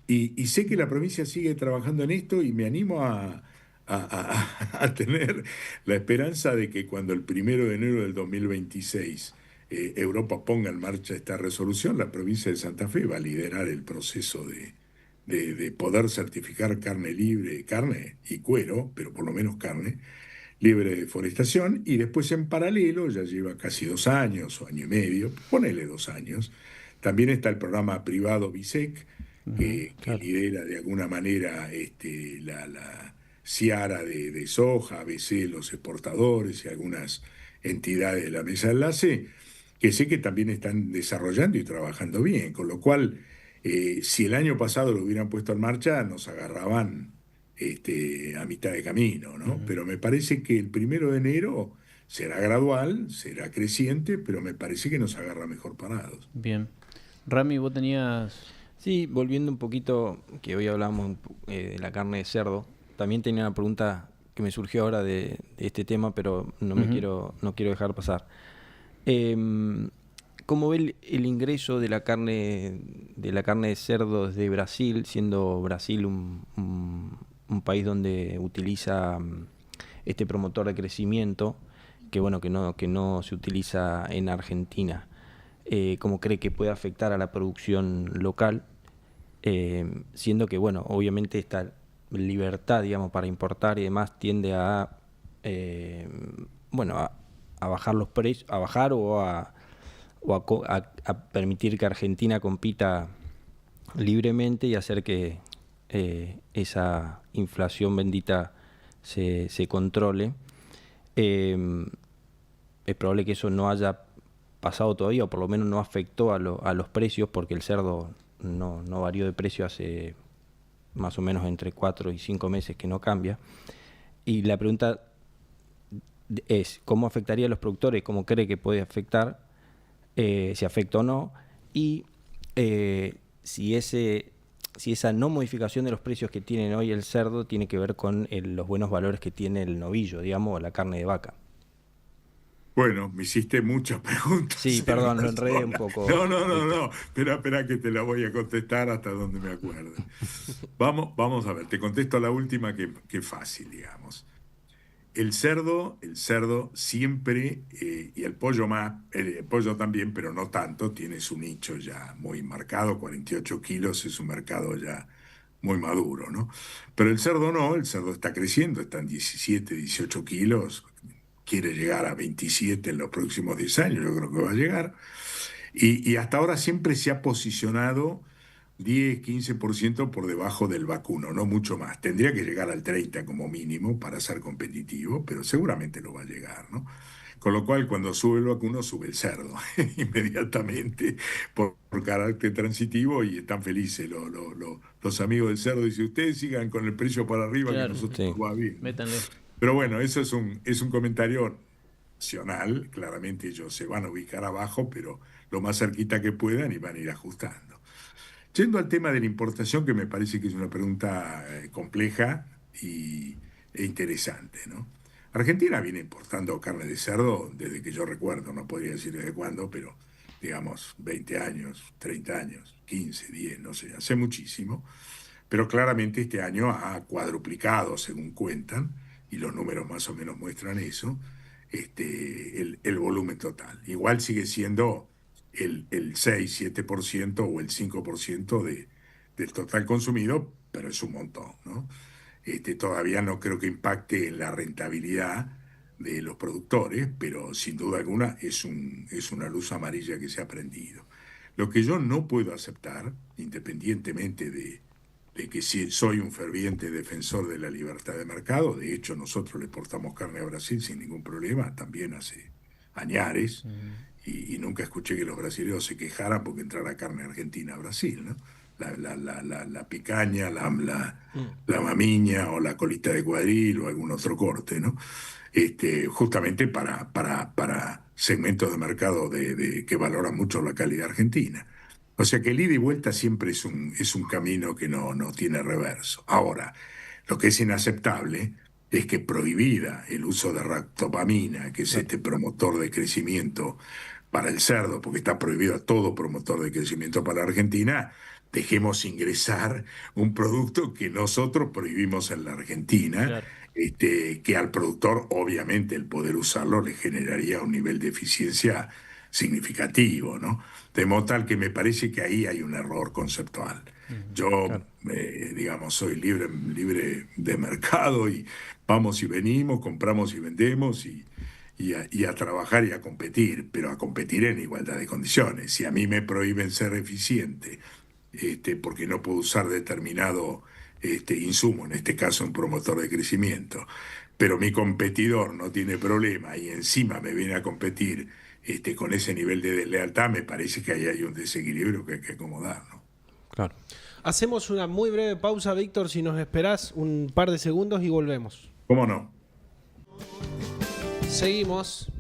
D: y sé que la provincia sigue trabajando en esto y me animo a tener la esperanza de que cuando el 1 de enero del 2026 Europa ponga en marcha esta resolución, la provincia de Santa Fe va a liderar el proceso de poder certificar carne libre, carne y cuero, pero por lo menos carne, libre de deforestación, y después en paralelo, ya lleva casi 2 años o año y medio, ponele 2 años, también está el programa privado BISEC, que lidera de alguna manera la Ciara de soja, ABC, los exportadores y algunas entidades de la mesa de enlace, que sé que también están desarrollando y trabajando bien, con lo cual, si el año pasado lo hubieran puesto en marcha, nos agarraban a mitad de camino, ¿no? Pero me parece que el 1 de enero será gradual, será creciente, pero me parece que nos agarra mejor parados.
B: Bien. Rami, vos tenías...
C: Sí, volviendo un poquito, que hoy hablamos de la carne de cerdo, también tenía una pregunta que me surgió ahora de este tema, pero no quiero dejar pasar. ¿Cómo ve el ingreso de la carne de cerdo desde Brasil, siendo Brasil un país donde utiliza este promotor de crecimiento, que no se utiliza en Argentina? ¿Cómo cree que puede afectar a la producción local? Siendo que, obviamente esta libertad, digamos, para importar y demás tiende a bajar los precios, a bajar o a permitir que Argentina compita libremente y hacer que esa inflación bendita se controle. Es probable que eso no haya pasado todavía, o por lo menos no afectó a los precios, porque el cerdo no varió de precio hace más o menos entre 4 y 5 meses que no cambia. Y la pregunta es, ¿cómo afectaría a los productores? ¿Cómo cree que puede afectar? Si afecta o no, y si esa no modificación de los precios que tienen hoy el cerdo tiene que ver con los buenos valores que tiene el novillo, digamos, o la carne de vaca.
D: Bueno, me hiciste muchas preguntas.
C: Sí, perdón, lo enredé un poco.
D: No. Espera que te la voy a contestar hasta donde me acuerde. Vamos a ver, te contesto la última que es fácil, digamos. El cerdo siempre, y el pollo también, pero no tanto, tiene su nicho ya muy marcado, 48 kilos es un mercado ya muy maduro, ¿no? Pero el cerdo no, el cerdo está creciendo, está en 17, 18 kilos, quiere llegar a 27 en los próximos 10 años, yo creo que va a llegar. Y hasta ahora siempre se ha posicionado 10, 15% por debajo del vacuno, no mucho más. Tendría que llegar al 30 como mínimo para ser competitivo, pero seguramente lo va a llegar, ¿no? Con lo cual, cuando sube el vacuno, sube el cerdo inmediatamente por carácter transitivo, y están felices los amigos del cerdo. Dicen, ustedes sigan con el precio para arriba, claro, que nosotros nos va bien.
B: Métanle.
D: Pero bueno, eso es un comentario nacional. Claramente ellos se van a ubicar abajo, pero lo más cerquita que puedan, y van a ir ajustando. Yendo al tema de la importación, que me parece que es una pregunta compleja e interesante, ¿no? Argentina viene importando carne de cerdo desde que yo recuerdo, no podría decir desde cuándo, pero digamos 20 años, 30 años, 15, 10, no sé, hace muchísimo. Pero claramente este año ha cuadruplicado, según cuentan, y los números más o menos muestran eso, el volumen total. Igual sigue siendo el 6, 7% o el 5% del total consumido, pero es un montón, ¿no? Todavía no creo que impacte en la rentabilidad de los productores, pero sin duda alguna es una luz amarilla que se ha prendido. Lo que yo no puedo aceptar, independientemente de que soy un ferviente defensor de la libertad de mercado, de hecho nosotros le exportamos carne a Brasil sin ningún problema, también hace añares, y nunca escuché que los brasileños se quejaran porque entrara carne argentina a Brasil, ¿no? La picaña, la mamiña o la colita de cuadril o algún otro corte, ¿no? Justamente para segmentos de mercado que valoran mucho la calidad argentina. O sea que el ida y vuelta siempre es un camino que no tiene reverso. Ahora, lo que es inaceptable es que, prohibida el uso de ractopamina, que es este promotor de crecimiento para el cerdo, porque está prohibido todo promotor de crecimiento para la Argentina, dejemos ingresar un producto que nosotros prohibimos en la Argentina, claro. Que al productor, obviamente, el poder usarlo le generaría un nivel de eficiencia significativo, ¿no? De modo tal que me parece que ahí hay un error conceptual. Yo, claro, digamos, soy libre de mercado, y vamos y venimos, compramos y vendemos, y a trabajar y a competir, pero a competir en igualdad de condiciones. Si a mí me prohíben ser eficiente, porque no puedo usar determinado insumo, en este caso un promotor de crecimiento, pero mi competidor no tiene problema y encima me viene a competir con ese nivel de deslealtad, me parece que ahí hay un desequilibrio que hay que acomodar, ¿no?
A: Claro. Hacemos una muy breve pausa, Víctor, si nos esperás un par de segundos y volvemos.
D: ¿Cómo no?
A: Seguimos.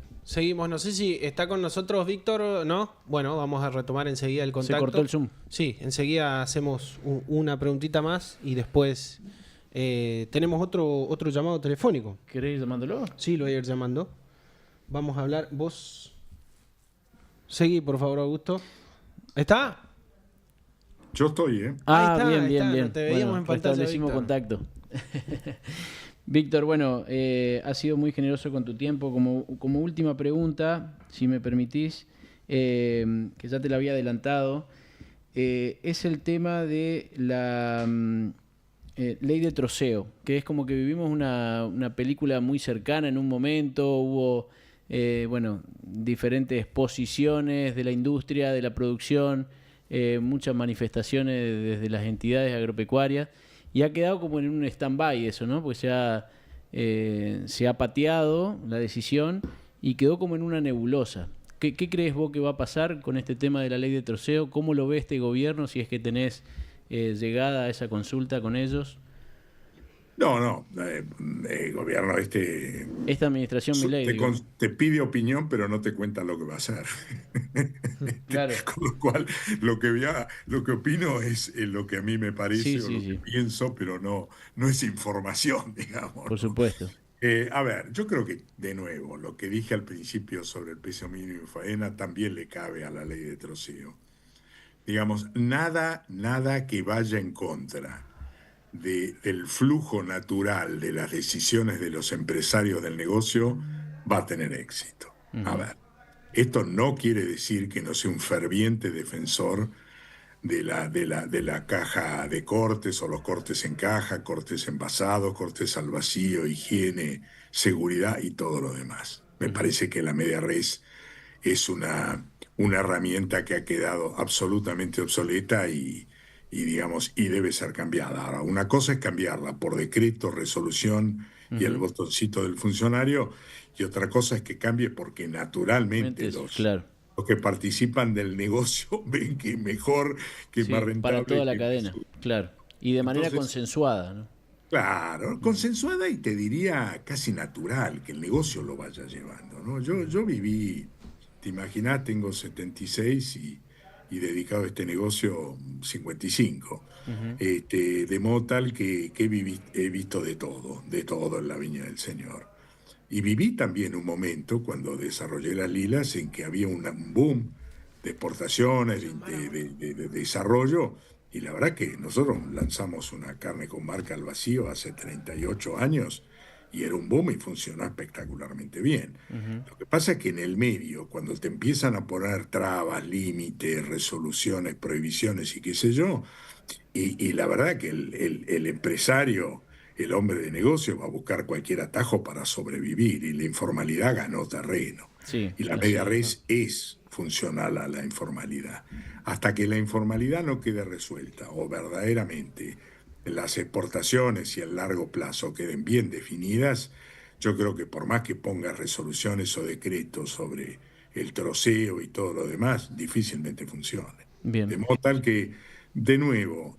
A: No sé si está con nosotros Víctor, ¿no? Bueno, vamos a retomar enseguida el contacto.
B: ¿Se cortó el Zoom?
A: Sí, enseguida hacemos una preguntita más y después Tenemos otro llamado telefónico.
B: ¿Querés ir llamándolo?
A: Sí, lo voy a ir llamando. Vamos a hablar. Vos seguí, por favor, Augusto. ¿Está?
D: Yo estoy, ¿eh?
B: Ah,
A: Ahí está,
B: bien.
A: no te veíamos en pantalla,
B: restablecimos
A: Víctor.
B: contacto. Víctor, bueno, has sido muy generoso con tu tiempo. Como última pregunta, si me permitís, que ya te la había adelantado, es el tema de la ley de troceo, que es como que vivimos una película muy cercana en un momento, hubo diferentes posiciones de la industria, de la producción, muchas manifestaciones desde las entidades agropecuarias, y ha quedado como en un stand-by eso, ¿no? Porque se ha pateado la decisión y quedó como en una nebulosa. ¿Qué crees vos que va a pasar con este tema de la ley de troceo? ¿Cómo lo ve este gobierno, si es que tenés llegada a esa consulta con ellos?
D: No, gobierno
B: Esta administración Milei,
D: te pide opinión, pero no te cuenta lo que va a hacer.
B: Claro.
D: Con lo cual, lo que opino es lo que a mí me parece o lo que pienso, pero no es información, digamos.
B: Por supuesto.
D: A ver, yo creo que, de nuevo, lo que dije al principio sobre el precio mínimo de faena también le cabe a la ley de troceo. Digamos, nada que vaya en contra del flujo natural de las decisiones de los empresarios del negocio va a tener éxito. A ver, esto no quiere decir que no sea un ferviente defensor de la caja de cortes o los cortes en caja, cortes envasados, cortes al vacío, higiene, seguridad y todo lo demás. Me parece que la media res es una herramienta que ha quedado absolutamente obsoleta y debe ser cambiada. Ahora, una cosa es cambiarla por decreto, resolución y el botoncito del funcionario, y otra cosa es que cambie porque naturalmente los que participan del negocio ven que es mejor, que es más rentable.
B: Para toda la cadena, claro. Y de manera consensuada, ¿no?
D: Claro, consensuada y te diría casi natural que el negocio lo vaya llevando, ¿no? Yo viví, te imaginás, tengo 76 y dedicado a este negocio 55. De modo tal que he visto de todo en la viña del Señor. Y viví también un momento cuando desarrollé las lilas en que había un boom de exportaciones, de desarrollo, y la verdad que nosotros lanzamos una carne con marca al vacío hace 38 años y era un boom y funcionó espectacularmente bien. Lo que pasa es que en el medio, cuando te empiezan a poner trabas, límites, resoluciones, prohibiciones y qué sé yo, y la verdad que el empresario, el hombre de negocio, va a buscar cualquier atajo para sobrevivir y la informalidad ganó terreno. Y la media res es funcional a la informalidad. Hasta que la informalidad no quede resuelta o verdaderamente las exportaciones y el largo plazo queden bien definidas, yo creo que por más que pongas resoluciones o decretos sobre el troceo y todo lo demás, difícilmente funcione.
B: Bien.
D: De modo tal que, de nuevo,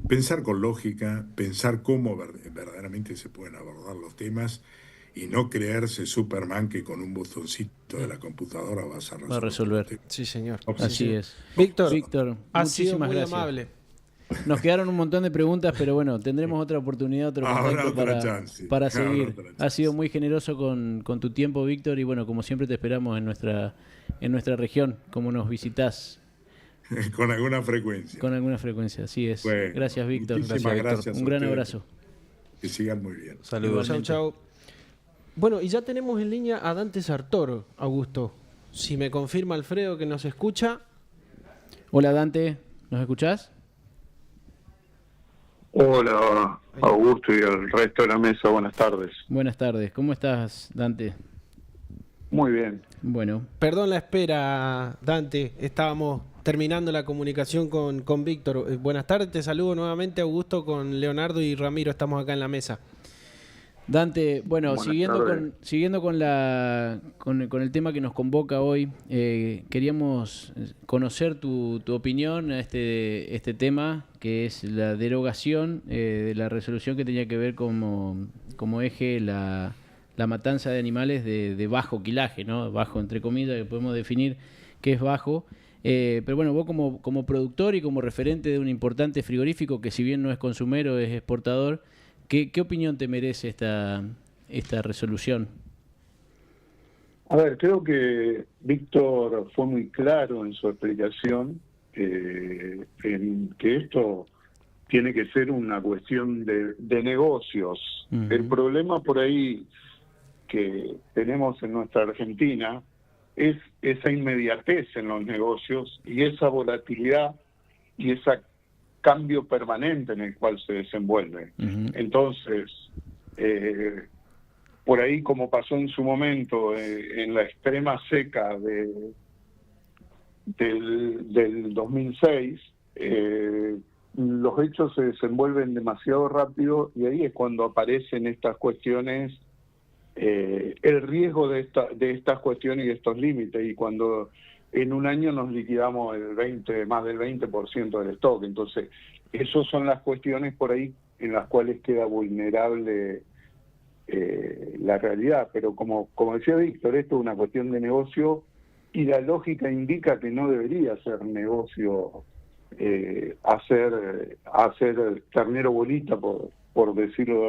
D: pensar con lógica, pensar cómo verdaderamente se pueden abordar los temas y no creerse Superman que con un botoncito de la computadora vas a resolver.
A: Sí, señor.
B: Así es.
A: Víctor,
B: ha sido muy
A: gracias. Amable.
B: Nos quedaron un montón de preguntas, pero bueno, tendremos otra oportunidad, otro contacto para seguir. Has sido muy generoso con tu tiempo, Víctor, y bueno, como siempre te esperamos en nuestra región, como nos visitás.
D: Con alguna frecuencia.
B: Con alguna frecuencia, así es.
D: Bueno,
B: gracias, Víctor.
D: Gracias
B: un gran abrazo.
D: Que sigan muy bien.
A: Saludos. Chau. Bueno, y ya tenemos en línea a Dante Sartor, Augusto. Si me confirma Alfredo que nos escucha.
B: Hola, Dante, ¿nos escuchás?
E: Hola, Augusto y el resto de la mesa, buenas tardes.
B: Buenas tardes, ¿cómo estás, Dante?
E: Muy bien.
B: Bueno.
A: Perdón la espera, Dante, estábamos terminando la comunicación con Víctor. Buenas tardes, te saludo nuevamente, Augusto, con Leonardo y Ramiro, estamos acá en la mesa.
B: Dante, bueno, siguiendo con el tema que nos convoca hoy, queríamos conocer tu opinión a este tema, que es la derogación de la resolución que tenía que ver como eje la matanza de animales de bajo quilaje, ¿no? Bajo, entre comillas, que podemos definir qué es bajo. Pero bueno, vos como productor y como referente de un importante frigorífico, que si bien no es consumero, es exportador, ¿Qué opinión te merece esta resolución?
E: A ver, creo que Víctor fue muy claro en su explicación en que esto tiene que ser una cuestión de negocios.
B: Uh-huh.
E: El problema por ahí que tenemos en nuestra Argentina es esa inmediatez en los negocios y esa volatilidad y ese cambio permanente en el cual se desenvuelve.
B: Uh-huh.
E: Entonces, por ahí, como pasó en su momento en la extrema seca del 2006, los hechos se desenvuelven demasiado rápido y ahí es cuando aparecen estas cuestiones, el riesgo de estas cuestiones y de estos límites, y cuando en un año nos liquidamos más del 20% del stock. Entonces, esas son las cuestiones por ahí en las cuales queda vulnerable la realidad. Pero como decía Víctor, esto es una cuestión de negocio y la lógica indica que no debería ser negocio hacer ternero bolita, por decirlo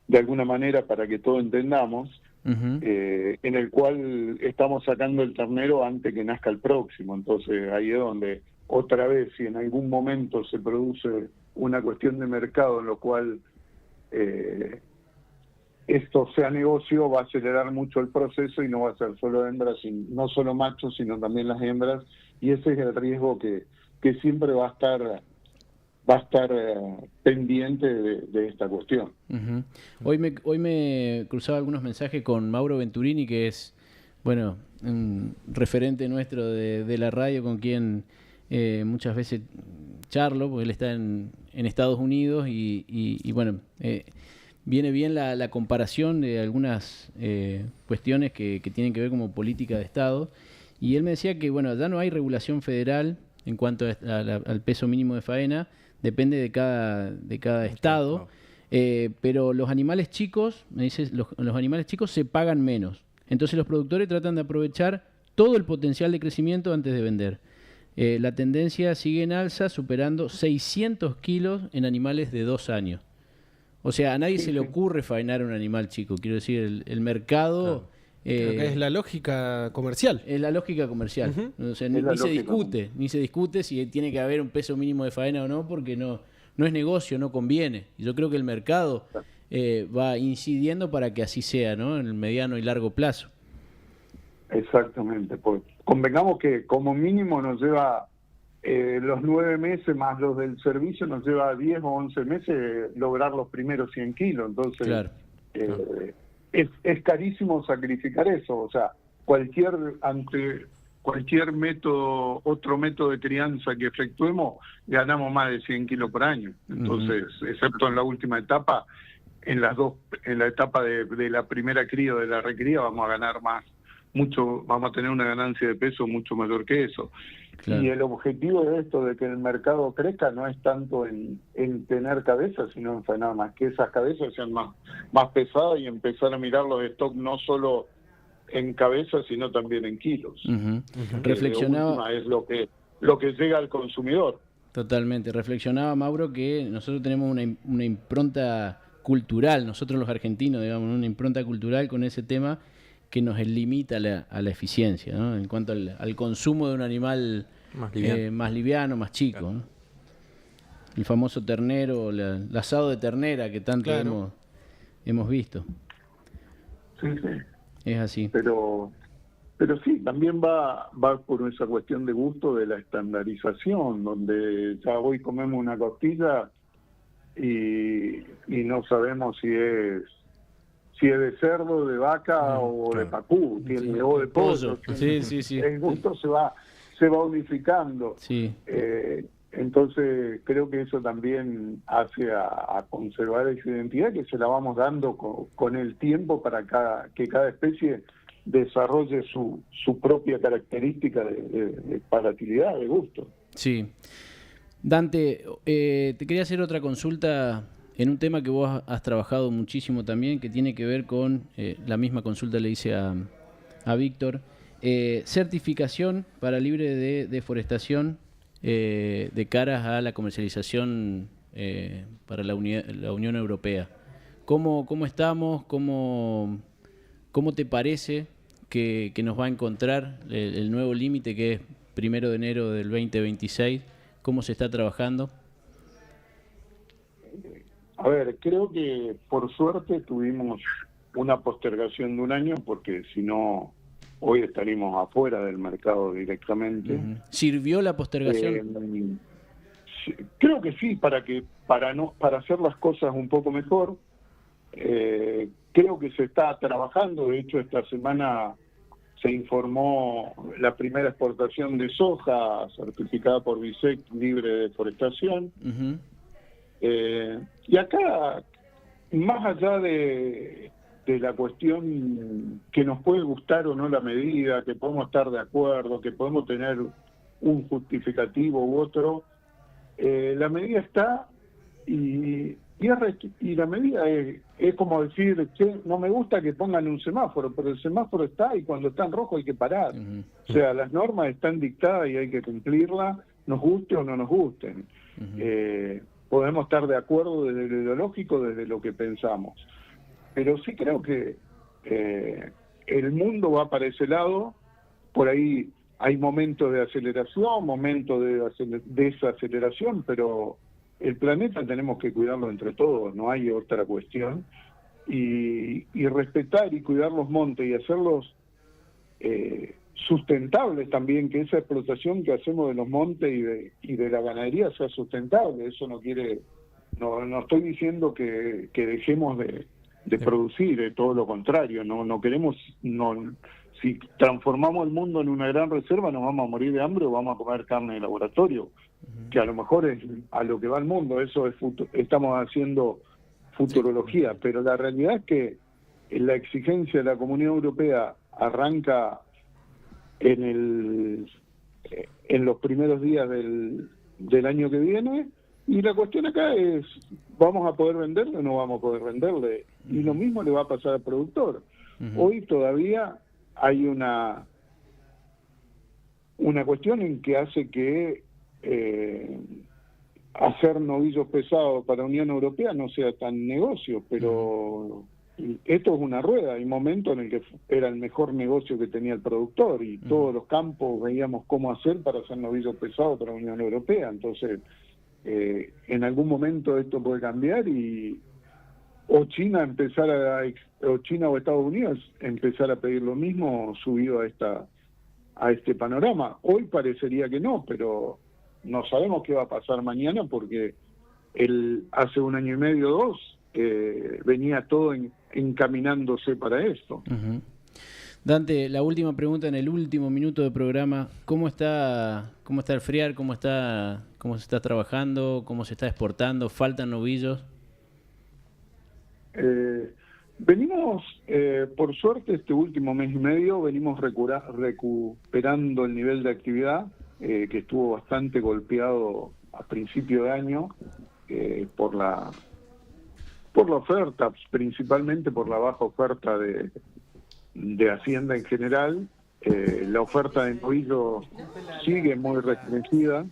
E: de alguna manera, para que todos entendamos,
B: uh-huh.
E: En el cual estamos sacando el ternero antes que nazca el próximo. Entonces ahí es donde, otra vez, si en algún momento se produce una cuestión de mercado en lo cual esto sea negocio, va a acelerar mucho el proceso y no va a ser solo hembras, no solo machos, sino también las hembras, y ese es el riesgo que siempre va a estar pendiente de esta cuestión.
B: Uh-huh. Hoy me cruzaba algunos mensajes con Mauro Venturini, que es, bueno, un referente nuestro de la radio, con quien muchas veces charlo, porque él está en Estados Unidos y bueno, viene bien la comparación de algunas cuestiones que tienen que ver como política de Estado, y él me decía que, bueno, ya no hay regulación federal en cuanto al peso mínimo de faena. Depende de cada estado, pero los animales chicos, me dices, los animales chicos se pagan menos. Entonces los productores tratan de aprovechar todo el potencial de crecimiento antes de vender. La tendencia sigue en alza, superando 600 kilos en animales de 2 años. O sea, a nadie se le ocurre faenar un animal chico. Quiero decir, el mercado...
A: Claro. Creo que es la lógica comercial.
B: Es la lógica comercial. Uh-huh. O sea, ni se discute si tiene que haber un peso mínimo de faena o no, porque no es negocio, no conviene. Y yo creo que el mercado va incidiendo para que así sea, ¿no? En el mediano y largo plazo.
E: Exactamente. Pues convengamos que como mínimo nos lleva los 9 meses más los del servicio, nos lleva 10 o 11 meses lograr los primeros 100 kilos. Entonces,
B: claro.
E: Es carísimo sacrificar eso. O sea, ante cualquier método, otro método de crianza que efectuemos, ganamos más de 100 kilos por año. Entonces, excepto en la última etapa, en la etapa de la primera cría o de la recría, vamos a ganar vamos a tener una ganancia de peso mucho mayor que eso. Claro. Y el objetivo de esto, de que el mercado crezca, no es tanto en tener cabezas, sino en faenar más, que esas cabezas sean más pesadas y empezar a mirar los stocks no solo en cabezas, sino también en kilos.
B: Uh-huh. Reflexionaba...
E: Es lo que llega al consumidor.
B: Totalmente. Reflexionaba Mauro que nosotros tenemos una impronta cultural, nosotros los argentinos, digamos, una impronta cultural con ese tema que nos limita a la eficiencia, ¿no? En cuanto al consumo de un animal más liviano, más chico, claro. ¿No? El famoso ternero, el asado de ternera que tanto claro. hemos visto.
E: Sí.
B: Es así.
E: Pero sí, también va por esa cuestión de gusto de la estandarización, donde ya hoy comemos una costilla y no sabemos si es de cerdo, de vaca o de pacú, o de pollo.
B: Sí.
E: El gusto se va unificando.
B: Sí.
E: Entonces creo que eso también hace a conservar esa identidad, que se la vamos dando con el tiempo para que cada especie desarrolle su propia característica de palatilidad, de gusto.
B: Sí. Dante, te quería hacer otra consulta en un tema que vos has trabajado muchísimo también, que tiene que ver con, la misma consulta le hice a Víctor, certificación para libre de deforestación de caras a la comercialización para la Unión Europea. ¿Cómo estamos? ¿Cómo te parece que nos va a encontrar el nuevo límite, que es 1 de enero del 2026? ¿Cómo se está trabajando?
E: A ver, creo que por suerte tuvimos una postergación de un año, porque si no, hoy estaríamos afuera del mercado directamente.
B: ¿Sirvió la postergación?
E: Sí, creo que sí, para hacer las cosas un poco mejor. Creo que se está trabajando. De hecho, esta semana se informó la primera exportación de soja certificada por BISEC libre de deforestación. Y acá, más allá de la cuestión que nos puede gustar o no la medida, que podemos estar de acuerdo, que podemos tener un justificativo u otro, la medida está y la medida es como decir, che, no me gusta que pongan un semáforo, pero el semáforo está y cuando está en rojo hay que parar. O sea, las normas están dictadas y hay que cumplirlas, nos guste o no nos gusten. Podemos estar de acuerdo desde lo ideológico, desde lo que pensamos. Pero sí creo que el mundo va para ese lado. Por ahí hay momentos de aceleración, momentos de desaceleración, pero el planeta tenemos que cuidarlo entre todos, no hay otra cuestión. Y respetar y cuidar los montes y hacerlos sustentables también, que esa explotación que hacemos de los montes y de la ganadería sea sustentable. Eso no estoy diciendo que dejemos de producir, todo lo contrario, no queremos, si transformamos el mundo en una gran reserva nos vamos a morir de hambre o vamos a comer carne de laboratorio, que a lo mejor es a lo que va el mundo. Eso es estamos haciendo futurología, pero la realidad es que la exigencia de la Comunidad Europea arranca en los primeros días del año que viene, y la cuestión acá es, ¿vamos a poder venderle o no vamos a poder venderle? Y lo mismo le va a pasar al productor. Hoy todavía hay una cuestión en que hace que hacer novillos pesados para Unión Europea no sea tan negocio, pero esto es una rueda. Hay momentos en el que era el mejor negocio que tenía el productor y todos los campos veíamos cómo hacer para hacer novillos pesados para Unión Europea. Entonces, en algún momento esto puede cambiar o China o Estados Unidos empezar a pedir lo mismo subido a este panorama. Hoy parecería que no, pero no sabemos qué va a pasar mañana, porque hace un año y medio, 2, venía todo encaminándose para esto.
B: Dante, la última pregunta en el último minuto del programa. ¿Cómo está el friar? ¿Cómo se está trabajando? ¿Cómo se está exportando? ¿Faltan novillos?
E: Venimos, por suerte, este último mes y medio, venimos recuperando el nivel de actividad, que estuvo bastante golpeado a principio de año por la oferta, principalmente por la baja oferta de Hacienda en general. La oferta de novillo sigue muy restringida.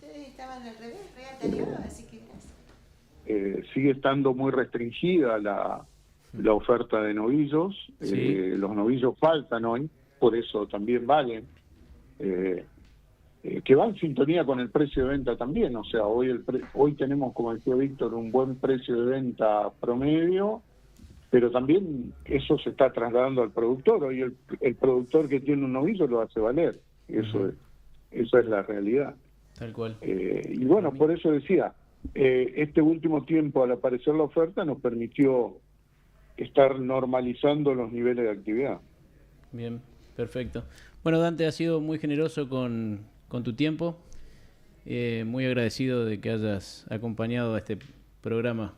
E: Sigue estando muy restringida la oferta de novillos. Los novillos faltan hoy, por eso también valen. Que va en sintonía con el precio de venta también. O sea, hoy tenemos, como decía Víctor, un buen precio de venta promedio, pero también eso se está trasladando al productor. Hoy el productor que tiene un novillo lo hace valer. Eso es la realidad.
B: Tal cual.
E: Y bueno, por eso decía, este último tiempo, al aparecer la oferta, nos permitió estar normalizando los niveles de actividad.
B: Bien, perfecto. Bueno, Dante, ha sido muy generoso con tu tiempo. Muy agradecido de que hayas acompañado a este programa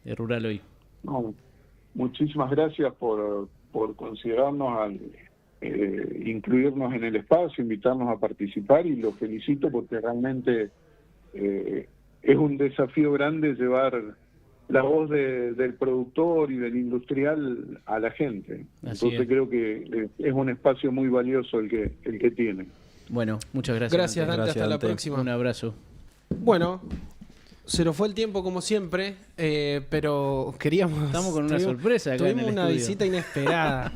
B: de Rural Hoy.
E: No, muchísimas gracias por considerarnos, incluirnos en el espacio, invitarnos a participar, y lo felicito porque realmente es un desafío grande llevar la voz del productor y del industrial a la gente. Entonces creo que es un espacio muy valioso el que tiene.
B: Bueno, muchas gracias.
A: Gracias, Dante. Hasta la próxima.
B: Un abrazo.
A: Bueno, se nos fue el tiempo como siempre, pero queríamos...
B: Estamos con una sorpresa acá en el
A: Tuvimos una
B: estudio.
A: visita inesperada.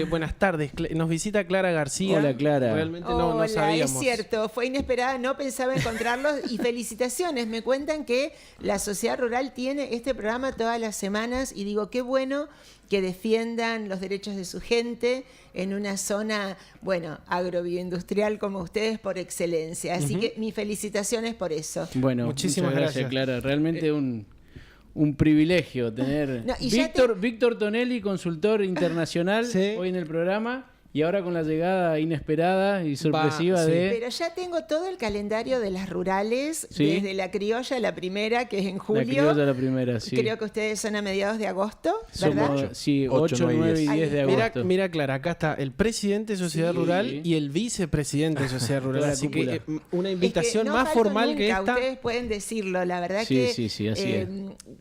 A: Buenas tardes, nos visita Clara García.
B: Hola, Clara.
A: Realmente
F: Hola,
A: no sabíamos.
F: es cierto, fue inesperada, no pensaba encontrarlos y felicitaciones. Me cuentan que la Sociedad Rural tiene este programa todas las semanas y digo, qué bueno que defiendan los derechos de su gente en una zona, bueno, agrobioindustrial como ustedes por excelencia. Así que mis felicitaciones por eso.
B: Bueno,
A: Muchísimas
B: muchas gracias, Clara. Realmente un privilegio tener
F: No, y ya
B: Víctor Tonelli, consultor internacional,
A: Sí.
B: hoy en el programa. Y ahora con la llegada inesperada y sorpresiva
A: sí.
F: Pero ya tengo todo el calendario de las rurales,
B: ¿Sí?
F: desde la criolla, la primera, que es en julio.
B: La criolla la primera, sí.
F: Creo que ustedes son a mediados de agosto, ¿verdad?
B: Somos, sí,
C: 8,
B: 8, 9 y 10 de
A: Mira,
B: agosto.
A: mira, Clara, acá está el presidente de Sociedad
B: Sí.
A: Rural y el vicepresidente de Sociedad Rural.
B: Toda la
A: Así que
B: cúpula.
A: una
F: Es
A: invitación
F: que no
A: más
F: falto
A: formal que
F: nunca,
A: esta.
F: Ustedes pueden decirlo, la verdad
B: Sí,
F: que...
B: sí, así es.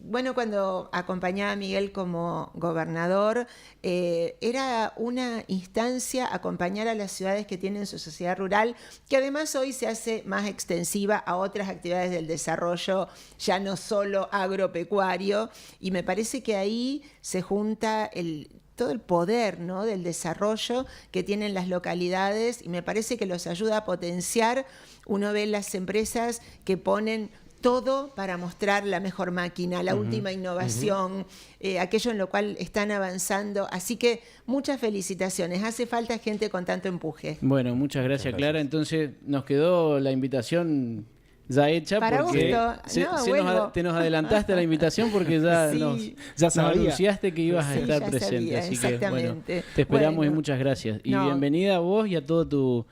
F: Bueno, cuando acompañaba a Miguel como gobernador, era una instancia acompañar a las ciudades que tienen su sociedad rural, que además hoy se hace más extensiva a otras actividades del desarrollo, ya no solo agropecuario, y me parece que ahí se junta todo el poder, ¿no?, del desarrollo que tienen las localidades, y me parece que los ayuda a potenciar. Uno ve las empresas que ponen todo para mostrar la mejor máquina, la última innovación, aquello en lo cual están avanzando. Así que muchas felicitaciones. Hace falta gente con tanto empuje.
B: Bueno, muchas gracias, Clara. Entonces nos quedó la invitación ya hecha.
F: Para
B: porque
F: gusto. Vuelvo.
B: te nos adelantaste a la invitación porque ya
F: Sí.
B: nos anunciaste que ibas a
F: Sí,
B: estar
F: ya
B: presente.
F: sabía,
B: Así que bueno,
F: exactamente.
B: te esperamos
F: Bueno.
B: y muchas gracias. Y
F: No.
B: bienvenida a vos y a todo tu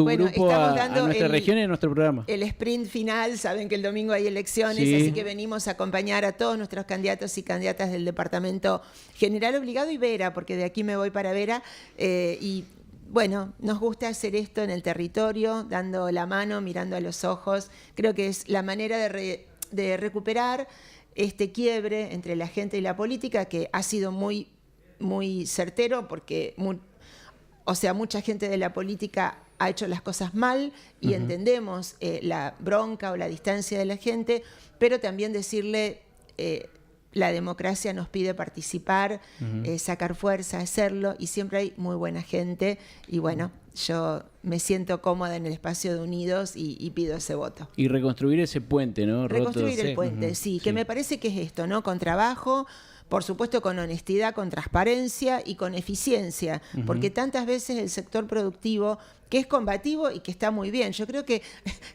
F: Bueno,
B: grupo
F: estamos
B: a
F: dando
B: nuestra región y a nuestro programa.
F: El sprint final, saben que el domingo hay elecciones,
B: Sí.
F: así que venimos a acompañar a todos nuestros candidatos y candidatas del Departamento General Obligado y Vera, porque de aquí me voy para Vera, y bueno, nos gusta hacer esto en el territorio, dando la mano, mirando a los ojos. Creo que es la manera de recuperar este quiebre entre la gente y la política, que ha sido muy, muy certero, porque mucha gente de la política ha hecho las cosas mal y entendemos la bronca o la distancia de la gente, pero también decirle, la democracia nos pide participar, sacar fuerza, hacerlo, y siempre hay muy buena gente, y bueno, yo me siento cómoda en el espacio de Unidos y pido ese voto.
B: Y reconstruir ese puente, ¿no?
F: Reconstruir
B: Roto.
F: el puente, sí, que me parece que es esto, ¿no? Con trabajo, por supuesto con honestidad, con transparencia y con eficiencia, porque tantas veces el sector productivo, que es combativo y que está muy bien, yo creo que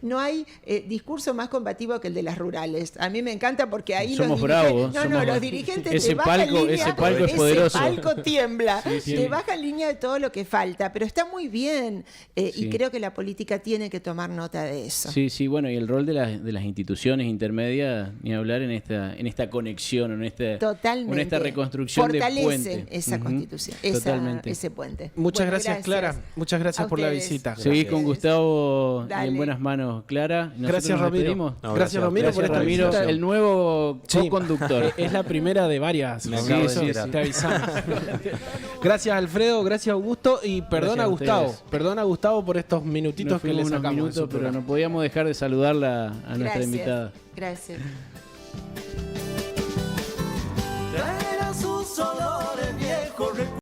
F: no hay discurso más combativo que el de las rurales. A mí me encanta porque ahí
B: Somos
F: los
B: bravos,
F: dirigentes, los dirigentes
B: ese
F: te bajan
B: palco-
F: línea,
B: ese palco es poderoso.
F: Ese palco tiembla,
B: sí.
F: te bajan línea de todo lo que falta, pero está muy bien,
B: Sí.
F: y creo que la política tiene que tomar nota de eso.
B: Sí, sí, bueno, y el rol de las instituciones intermedias, ni hablar en esta conexión, en esta reconstrucción de puente.
F: Fortalecen esa
B: Ujú.
F: constitución,
B: Totalmente.
F: ese puente.
A: Muchas
F: Bueno,
A: gracias, Clara. Muchas gracias
F: A
A: por la
F: ustedes.
A: visita.
B: Seguís con Gustavo y
F: Dale.
B: en buenas manos, Clara. Y nosotros
A: Gracias,
B: nos
A: Ramiro.
B: despedimos.
C: No,
A: gracias,
C: gracias,
A: Ramiro, por
B: Gracias,
A: esta
B: Ramiro,
A: visita.
B: el nuevo
A: Sí.
B: co-conductor.
A: Es la primera de varias.
C: Me
A: Sí,
C: acabo de
A: eso
C: enterar.
A: te avisamos. Gracias, Alfredo. Gracias, Augusto. Y perdona,
B: Gracias a
A: Gustavo.
B: ustedes.
A: Perdona, Gustavo, por estos minutitos
B: Nos
A: que le
B: fuimos unos
A: sacamos. de
B: minutos,
A: su
B: pero
A: programa.
B: no podíamos dejar de saludarla a nuestra
F: Gracias.
B: invitada.
F: Gracias.
G: Traerá sus olores viejos